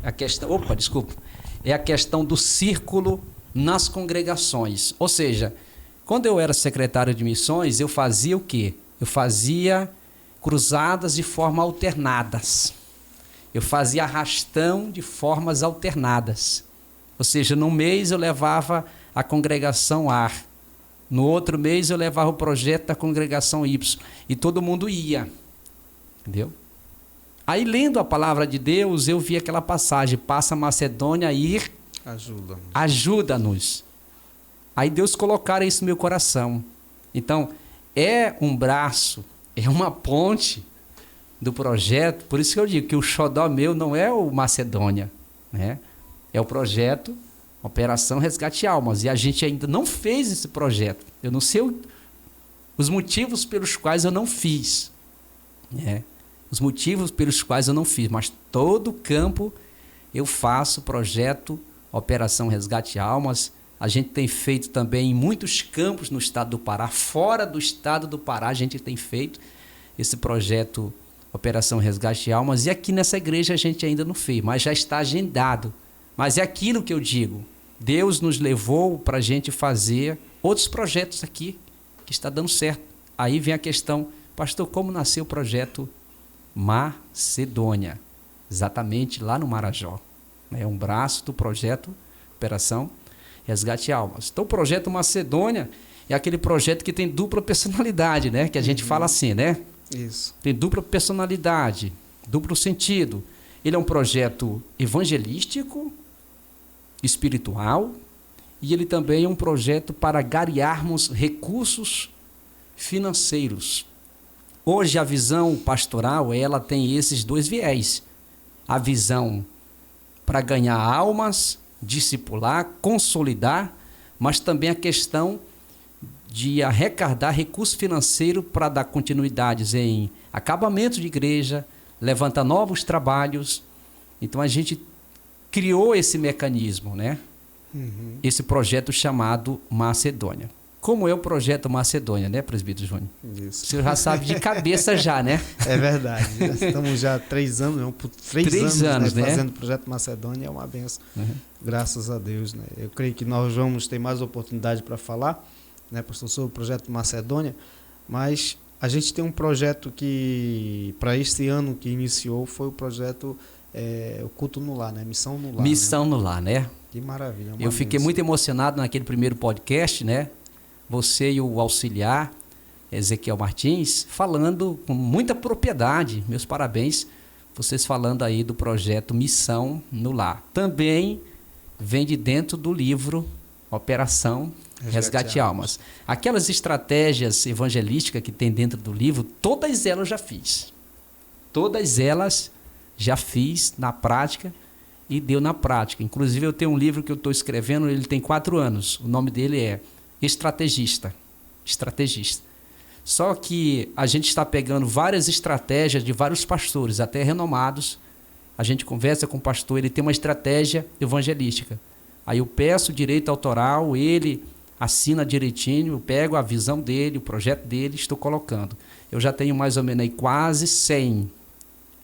É a questão do círculo nas congregações. Ou seja, quando eu era secretário de missões, eu fazia o quê? Eu fazia cruzadas de forma alternadas. Eu fazia arrastão de formas alternadas. Ou seja, num mês eu levava a congregação A. No outro mês eu levava o projeto da congregação Y. E todo mundo ia. Entendeu? Aí, lendo a palavra de Deus, eu vi aquela passagem: passa a Macedônia a ir, ajuda-nos. Aí Deus colocara isso no meu coração. Então, é um braço, é uma ponte do projeto. Por isso que eu digo que o xodó meu não é o Macedônia, né? É o projeto Operação Resgate Almas. E a gente ainda não fez esse projeto. Eu não sei os motivos pelos quais eu não fiz, né? Os motivos pelos quais eu não fiz. Mas todo campo eu faço o projeto Operação Resgate Almas. A gente tem feito também em muitos campos no estado do Pará. Fora do estado do Pará, a gente tem feito esse projeto Operação Resgate Almas. E aqui nessa igreja a gente ainda não fez, mas já está agendado. Mas é aquilo que eu digo. Deus nos levou para a gente fazer outros projetos aqui, que está dando certo. Aí vem a questão: pastor, como nasceu o projeto Macedônia? Exatamente lá no Marajó. É um braço do projeto Operação Resgate Almas. Então, o projeto Macedônia é aquele projeto que tem dupla personalidade, né? Que a gente fala assim, né? Isso. Tem dupla personalidade, duplo sentido. Ele é um projeto evangelístico, espiritual, e ele também é um projeto para angariarmos recursos financeiros. Hoje a visão pastoral, ela tem esses dois viés. A visão para ganhar almas, discipular, consolidar, mas também a questão de arrecadar recurso financeiro para dar continuidades em acabamento de igreja, levantar novos trabalhos. Então a gente criou esse mecanismo, né? Esse projeto chamado Macedônia. Como é o projeto Macedônia, né, presbítero Júnior? Isso. Você já sabe de cabeça já, né? É verdade. Estamos já há 3 anos, três anos, né? Fazendo o projeto Macedônia. É uma benção. Graças a Deus, né? Eu creio que nós vamos ter mais oportunidade para falar, né, pastor, sobre o projeto Macedônia, mas a gente tem um projeto que, para este ano que iniciou, foi o projeto o Culto no Lar, né? Missão no Lar. Missão no Lar, né? Que maravilha. Eu fiquei muito emocionado naquele primeiro podcast, né? Você e o auxiliar, Ezequiel Martins, falando com muita propriedade. Meus parabéns, vocês falando aí do projeto Missão no Lar. Também vem de dentro do livro Operação Resgate Almas. Aquelas estratégias evangelísticas que tem dentro do livro, todas elas eu já fiz. Todas elas já fiz na prática e deu na prática. Inclusive eu tenho um livro que eu estou escrevendo, ele tem 4 anos. O nome dele é Estrategista. Só que a gente está pegando várias estratégias de vários pastores, até renomados. A gente conversa com o pastor, ele tem uma estratégia evangelística. Aí eu peço direito autoral, ele assina direitinho, eu pego a visão dele, o projeto dele, estou colocando. Eu já tenho mais ou menos aí quase 100.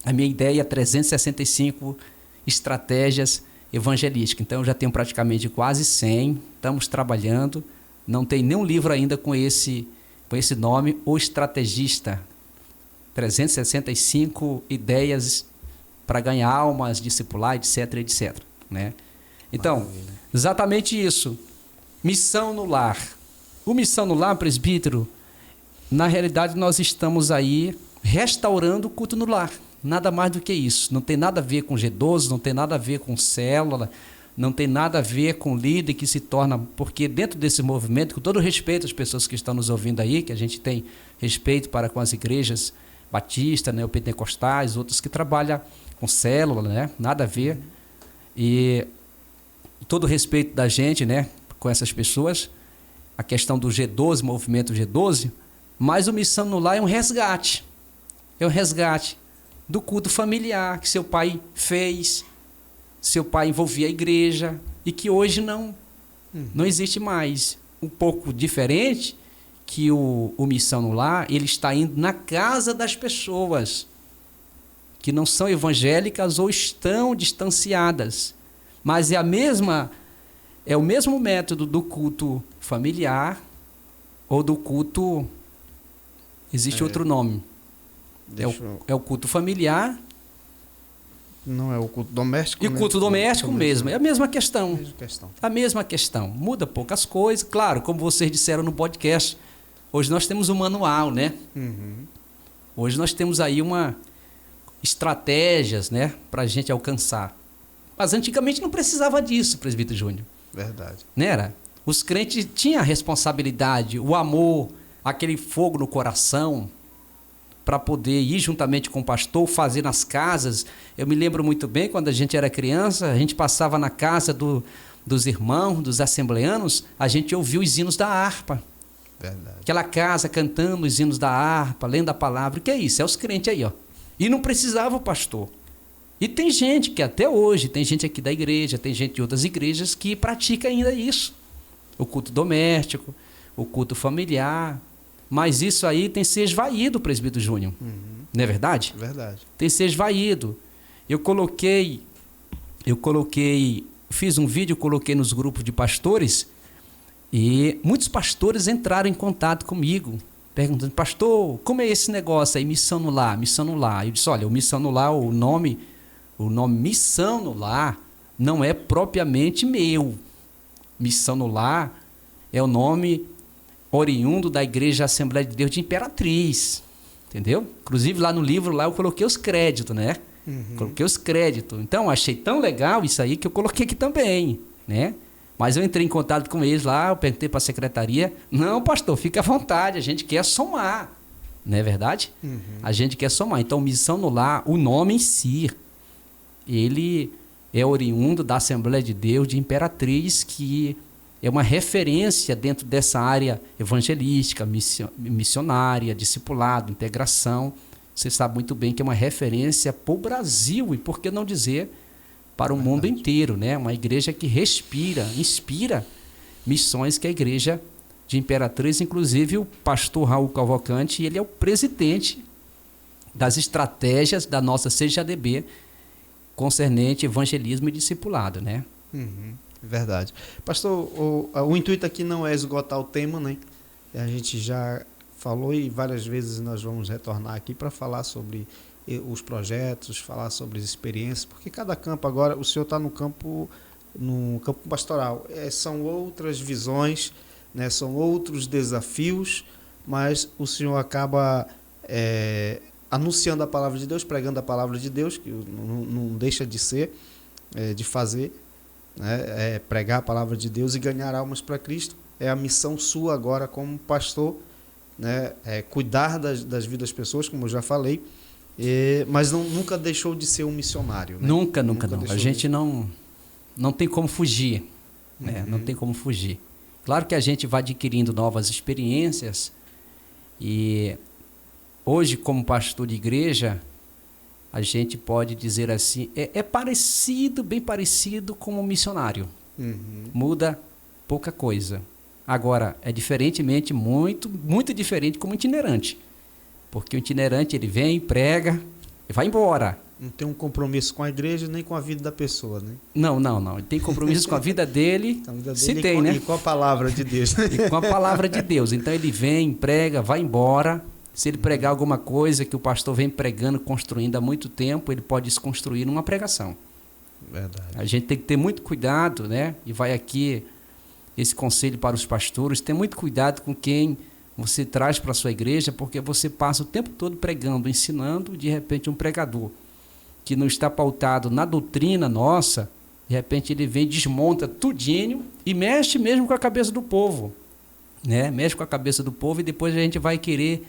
A minha ideia é 365 estratégias evangelísticas. Então eu já tenho praticamente quase 100, estamos trabalhando. Não tem nenhum livro ainda com esse nome, O Estrategista. 365 ideias para ganhar almas, discipular, etc, etc. Né? Então, maravilha. Exatamente isso. Missão no lar. O Missão no Lar, presbítero, na realidade nós estamos aí restaurando o culto no lar. Nada mais do que isso. Não tem nada a ver com G12, não tem nada a ver com célula, não tem nada a ver com líder que se torna... Porque dentro desse movimento, com todo respeito às pessoas que estão nos ouvindo aí, que a gente tem respeito para com as igrejas batistas, neopentecostais, outros que trabalham com célula, né? Nada a ver. E todo o respeito da gente, né, com essas pessoas, a questão do G12, movimento G12, mas o Missão no Lar é um resgate. É um resgate do culto familiar que seu pai fez, seu pai envolvia a igreja e que hoje não existe mais. Um pouco diferente que o Missão no Lar, ele está indo na casa das pessoas que não são evangélicas ou estão distanciadas. Mas é o mesmo método do culto familiar ou do culto... Existe outro nome. É o culto familiar. Não é o culto doméstico. E o culto doméstico mesmo. É a mesma questão. A mesma questão. Muda poucas coisas. Claro, como vocês disseram no podcast, hoje nós temos um manual, né? Hoje nós temos aí estratégias, né, para a gente alcançar. Mas antigamente não precisava disso, presbítero Júnior. Verdade. Não era? Os crentes tinham a responsabilidade, o amor, aquele fogo no coração para poder ir juntamente com o pastor, fazer nas casas. Eu me lembro muito bem, quando a gente era criança, a gente passava na casa dos irmãos, dos assembleanos, a gente ouvia os hinos da harpa. Verdade. Aquela casa cantando os hinos da harpa, lendo a palavra. O que é isso? É os crentes aí, ó. E não precisava o pastor. E tem gente que até hoje, tem gente aqui da igreja, tem gente de outras igrejas que pratica ainda isso. O culto doméstico, o culto familiar. Mas isso aí tem que ser esvaído, presbítero Júnior. Não é verdade? Verdade. Tem que ser esvaído. Fiz um vídeo, coloquei nos grupos de pastores e muitos pastores entraram em contato comigo, perguntando, pastor, como é esse negócio aí, Missão no Lar, Missão no Lar? Eu disse, olha, o Missão no Lar, o nome Missão no Lar não é propriamente meu. Missão no Lar é o nome oriundo da Igreja Assembleia de Deus de Imperatriz, entendeu? Inclusive lá no livro lá eu coloquei os créditos, né? Coloquei os créditos. Então achei tão legal isso aí que eu coloquei aqui também, né? Mas eu entrei em contato com eles lá, eu perguntei para a secretaria, não, pastor, fica à vontade, a gente quer somar, não é verdade? A gente quer somar. Então Missão no Lar, o nome em si, ele é oriundo da Assembleia de Deus de Imperatriz, que é uma referência dentro dessa área evangelística, missionária, discipulado, integração. Você sabe muito bem que é uma referência para o Brasil e, por que não dizer, para o mundo inteiro, né? Uma igreja que respira, inspira missões que a igreja de Imperatriz, inclusive o pastor Raul Cavalcante, ele é o presidente das estratégias da nossa CGADB concernente evangelismo e discipulado, né? Verdade. Pastor, o intuito aqui não é esgotar o tema, né? A gente já falou e várias vezes nós vamos retornar aqui para falar sobre os projetos, falar sobre as experiências, porque cada campo agora, o senhor está no campo pastoral, são outras visões, né? São outros desafios, mas o senhor acaba anunciando a palavra de Deus, pregando a palavra de Deus, que não deixa de ser, de fazer, né? Pregar a palavra de Deus e ganhar almas para Cristo. É a missão sua agora como pastor, né? Cuidar das vidas das pessoas, como eu já falei, mas nunca deixou de ser um missionário, né? Nunca não. A gente não tem como fugir, né? Não tem como fugir. Claro que a gente vai adquirindo novas experiências E hoje, como pastor de igreja, a gente pode dizer assim, é parecido, bem parecido com um missionário. Muda pouca coisa. Agora, é diferentemente, muito diferente como itinerante. Porque o itinerante, ele vem, prega e vai embora. Não tem um compromisso com a igreja nem com a vida da pessoa, né? Não. Ele tem compromisso com a vida dele, se tem, né? E com a palavra de Deus. E com a palavra de Deus. Então ele vem, prega, vai embora. Se ele pregar alguma coisa que o pastor vem pregando, construindo há muito tempo, ele pode desconstruir numa pregação. Verdade. A gente tem que ter muito cuidado, né? E vai aqui esse conselho para os pastores, ter muito cuidado com quem você traz para a sua igreja, porque você passa o tempo todo pregando, ensinando, e de repente um pregador que não está pautado na doutrina nossa, de repente ele vem, desmonta tudinho e mexe mesmo com a cabeça do povo, né? Mexe com a cabeça do povo e depois a gente vai querer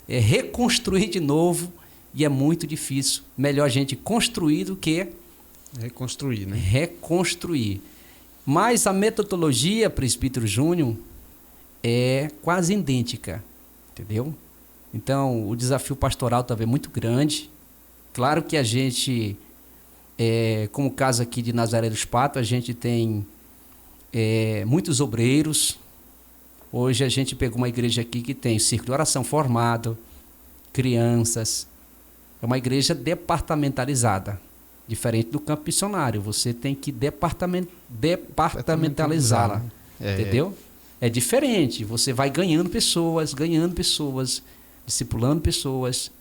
reconstruir de novo e é muito difícil. Melhor a gente construir do que reconstruir, né? Reconstruir. Mas a metodologia, presbítero Júnior, é quase idêntica, entendeu? Então, o desafio pastoral também é muito grande. Claro que a gente, como o caso aqui de Nazaré dos Patos, a gente tem muitos obreiros. Hoje a gente pegou uma igreja aqui que tem círculo de oração formado, crianças. É uma igreja departamentalizada, diferente do campo missionário. Você tem que departamentalizá-la, entendeu? É diferente. Você vai ganhando pessoas, discipulando pessoas.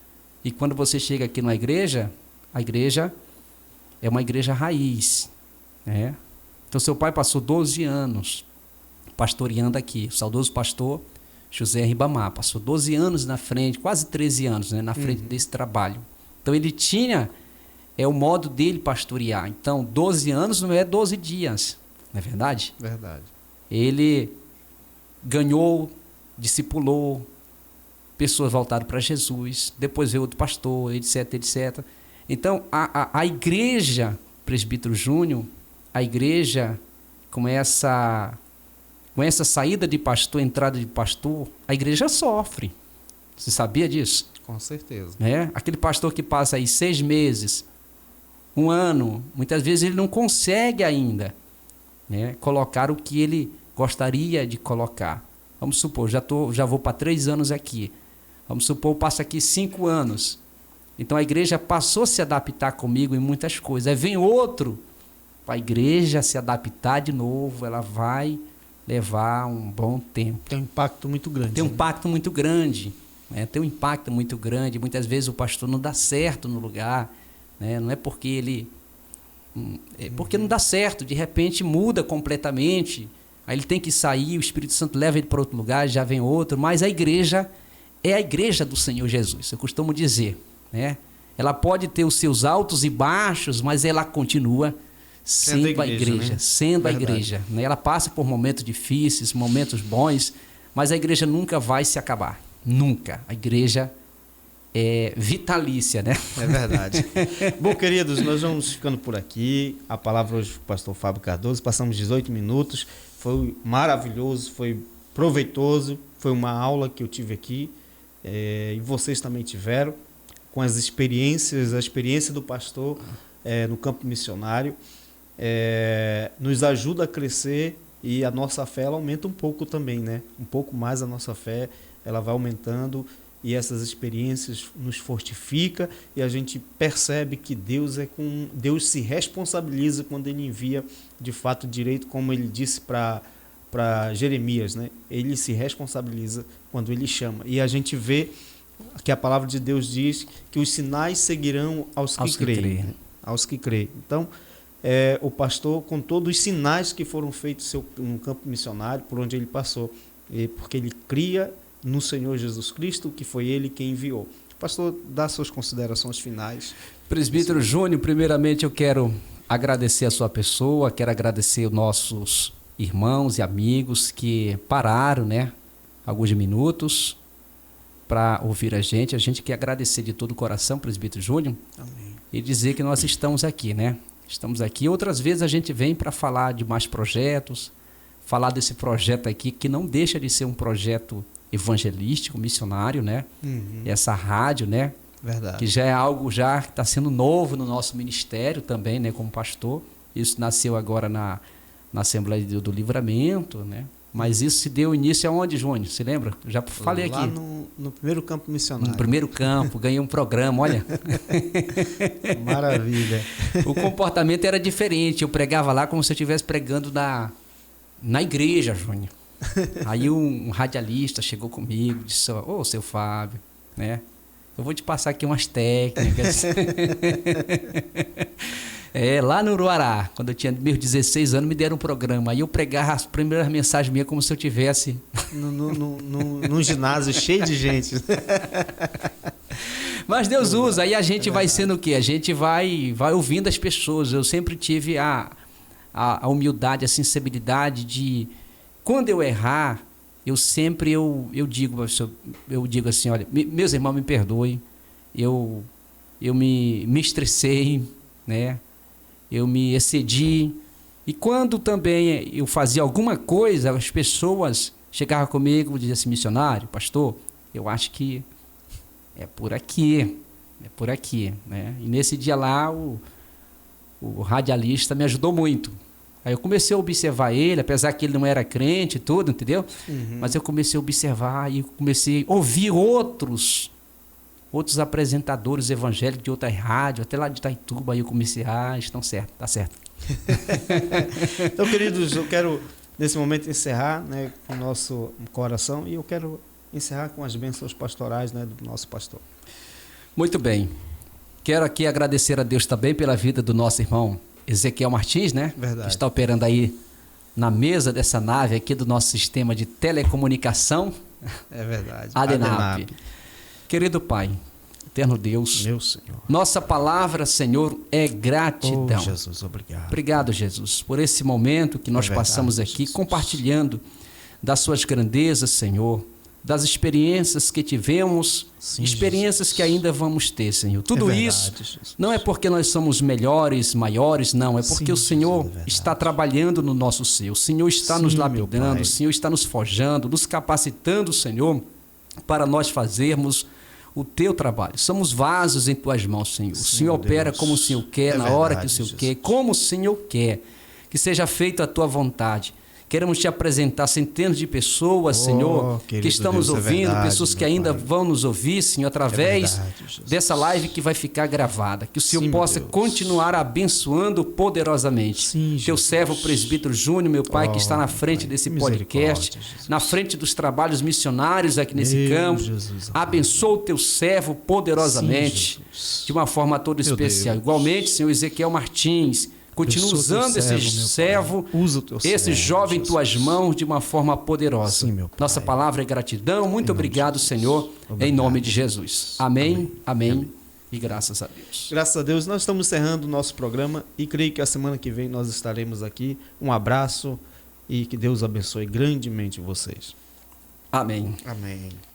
E quando você chega aqui na igreja, a igreja é uma igreja raiz, né? Então, seu pai passou 12 anos pastoreando aqui, o saudoso pastor José Ribamar, passou 12 anos na frente, quase 13 anos, né, na frente desse trabalho. Então, ele tinha o modo dele pastorear. Então, 12 anos não é 12 dias, não é verdade? Verdade. Ele ganhou, discipulou, pessoas voltaram para Jesus, depois veio outro pastor, etc, etc. Então, a igreja, presbítero Júnior, a igreja, com essa saída de pastor, entrada de pastor, a igreja sofre. Você sabia disso? Com certeza. Aquele pastor que passa aí 6 meses, 1 ano, muitas vezes ele não consegue ainda, né, colocar o que ele gostaria de colocar. Vamos supor, já vou para 3 anos aqui. Vamos supor, eu passo aqui 5 anos. Então a igreja passou a se adaptar comigo em muitas coisas. Aí vem outro para a igreja se adaptar de novo. Ela vai levar um bom tempo. Tem um impacto muito grande. Tem um impacto muito grande. Né? Tem um impacto muito grande. Muitas vezes o pastor não dá certo no lugar. Né? Não é porque ele... É porque não dá certo. De repente muda completamente. Aí ele tem que sair, o Espírito Santo leva ele para outro lugar, já vem outro. Mas a igreja... é a igreja do Senhor Jesus, eu costumo dizer, né? Ela pode ter os seus altos e baixos, mas ela continua sendo a igreja, né? Sendo Verdade. A igreja. Né? Ela passa por momentos difíceis, momentos bons, mas a igreja nunca vai se acabar. Nunca. A igreja é vitalícia, né? É verdade. Bom, queridos, nós vamos ficando por aqui. A palavra hoje do pastor Fábio Cardoso. Passamos 18 minutos. Foi maravilhoso, foi proveitoso. Foi uma aula que eu tive aqui. E vocês também tiveram, com as experiências, a experiência do pastor no campo missionário, nos ajuda a crescer e a nossa fé ela aumenta um pouco também, né? Um pouco mais a nossa fé, ela vai aumentando e essas experiências nos fortifica e a gente percebe que Deus se responsabiliza quando ele envia de fato direito, como ele disse para Jeremias, né? Ele se responsabiliza quando ele chama. E a gente vê que a palavra de Deus diz que os sinais seguirão aos que creem. Aos que creem. Então, o pastor, com todos os sinais que foram feitos no campo missionário, por onde ele passou, porque ele cria no Senhor Jesus Cristo, que foi ele quem enviou. Pastor, dá suas considerações finais. Presbítero Júnior, primeiramente eu quero agradecer a sua pessoa, quero agradecer os nossos irmãos e amigos que pararam, né, alguns minutos para ouvir a gente quer agradecer de todo o coração, presbítero Júnior. Amém. E dizer que nós estamos aqui, né? Estamos aqui. Outras vezes a gente vem para falar de mais projetos, falar desse projeto aqui, que não deixa de ser um projeto evangelístico, missionário, né? Essa rádio, né? Verdade. Que já é algo já que está sendo novo no nosso ministério também, né? Como pastor. Isso nasceu agora na Assembleia do Livramento, né? Mas isso se deu início aonde, Júnior? Você lembra? Eu já falei lá aqui. No primeiro campo missionário. No primeiro campo, ganhei um programa, olha. Maravilha. O comportamento era diferente. Eu pregava lá como se eu estivesse pregando na igreja, Júnior. Aí um radialista chegou comigo e disse: ô, seu Fábio, né? Eu vou te passar aqui umas técnicas. Lá no Uruará, quando eu tinha meus 16 anos, me deram um programa. Aí eu pregava as primeiras mensagens minhas como se eu tivesse... Num ginásio cheio de gente. Mas Deus usa, aí a gente vai sendo o quê? A gente vai ouvindo as pessoas. Eu sempre tive a humildade, a sensibilidade de... Quando eu errar, eu digo assim, olha, meus irmãos, me perdoem, eu me estressei, né? Eu me excedi. E quando também eu fazia alguma coisa, as pessoas chegavam comigo e diziam assim: missionário, pastor, eu acho que é por aqui, né? E nesse dia lá, o radialista me ajudou muito. Aí eu comecei a observar ele, apesar que ele não era crente e tudo, entendeu? Mas eu comecei a observar e comecei a ouvir outros apresentadores evangélicos de outra rádio, até lá de Itaituba. Aí eu comecei, estão certo, tá certo. Então, queridos, eu quero nesse momento encerrar, né, com o nosso coração, e eu quero encerrar com as bênçãos pastorais, né, do nosso pastor. Muito bem. Quero aqui agradecer a Deus também pela vida do nosso irmão Ezequiel Martins, né? Verdade. Que está operando aí na mesa dessa nave aqui do nosso sistema de telecomunicação. É verdade. Adenap. Querido Pai, eterno Deus, meu Senhor, nossa palavra, Senhor, é gratidão. Oh, Jesus, obrigado. Obrigado, Jesus, por esse momento que nós passamos aqui, Jesus, compartilhando das suas grandezas, Senhor, das experiências que tivemos, sim, experiências, Jesus, que ainda vamos ter, Senhor. Tudo verdade, isso Jesus, não é porque nós somos melhores, maiores, não. É porque sim, o Senhor Jesus, está trabalhando no nosso ser. O Senhor está sim, nos lapidando, o Senhor está nos forjando, nos capacitando, Senhor, para nós fazermos o teu trabalho. Somos vasos em tuas mãos, Senhor. Sim, o Senhor opera Deus, como o Senhor quer, na hora que o Senhor quer, como o Senhor quer. Que seja feita a tua vontade. Queremos te apresentar centenas de pessoas, Senhor, que estão nos ouvindo, verdade, pessoas que ainda vão nos ouvir, Senhor, através dessa live que vai ficar gravada. Que o Senhor possa continuar abençoando poderosamente. Sim, teu servo, presbítero Júnior, meu Pai, que está na frente desse podcast, na frente dos trabalhos missionários aqui nesse campo. Abençoa o teu servo poderosamente, de uma forma toda especial. Igualmente, Senhor Ezequiel Martins, continua usando esse servo, esse jovem em tuas mãos de uma forma poderosa. Sim, nossa palavra é gratidão. Muito obrigado, Senhor, em nome de Jesus. Amém, amém e graças a Deus. Graças a Deus. Nós estamos encerrando o nosso programa e creio que a semana que vem nós estaremos aqui. Um abraço e que Deus abençoe grandemente vocês. Amém. Amém.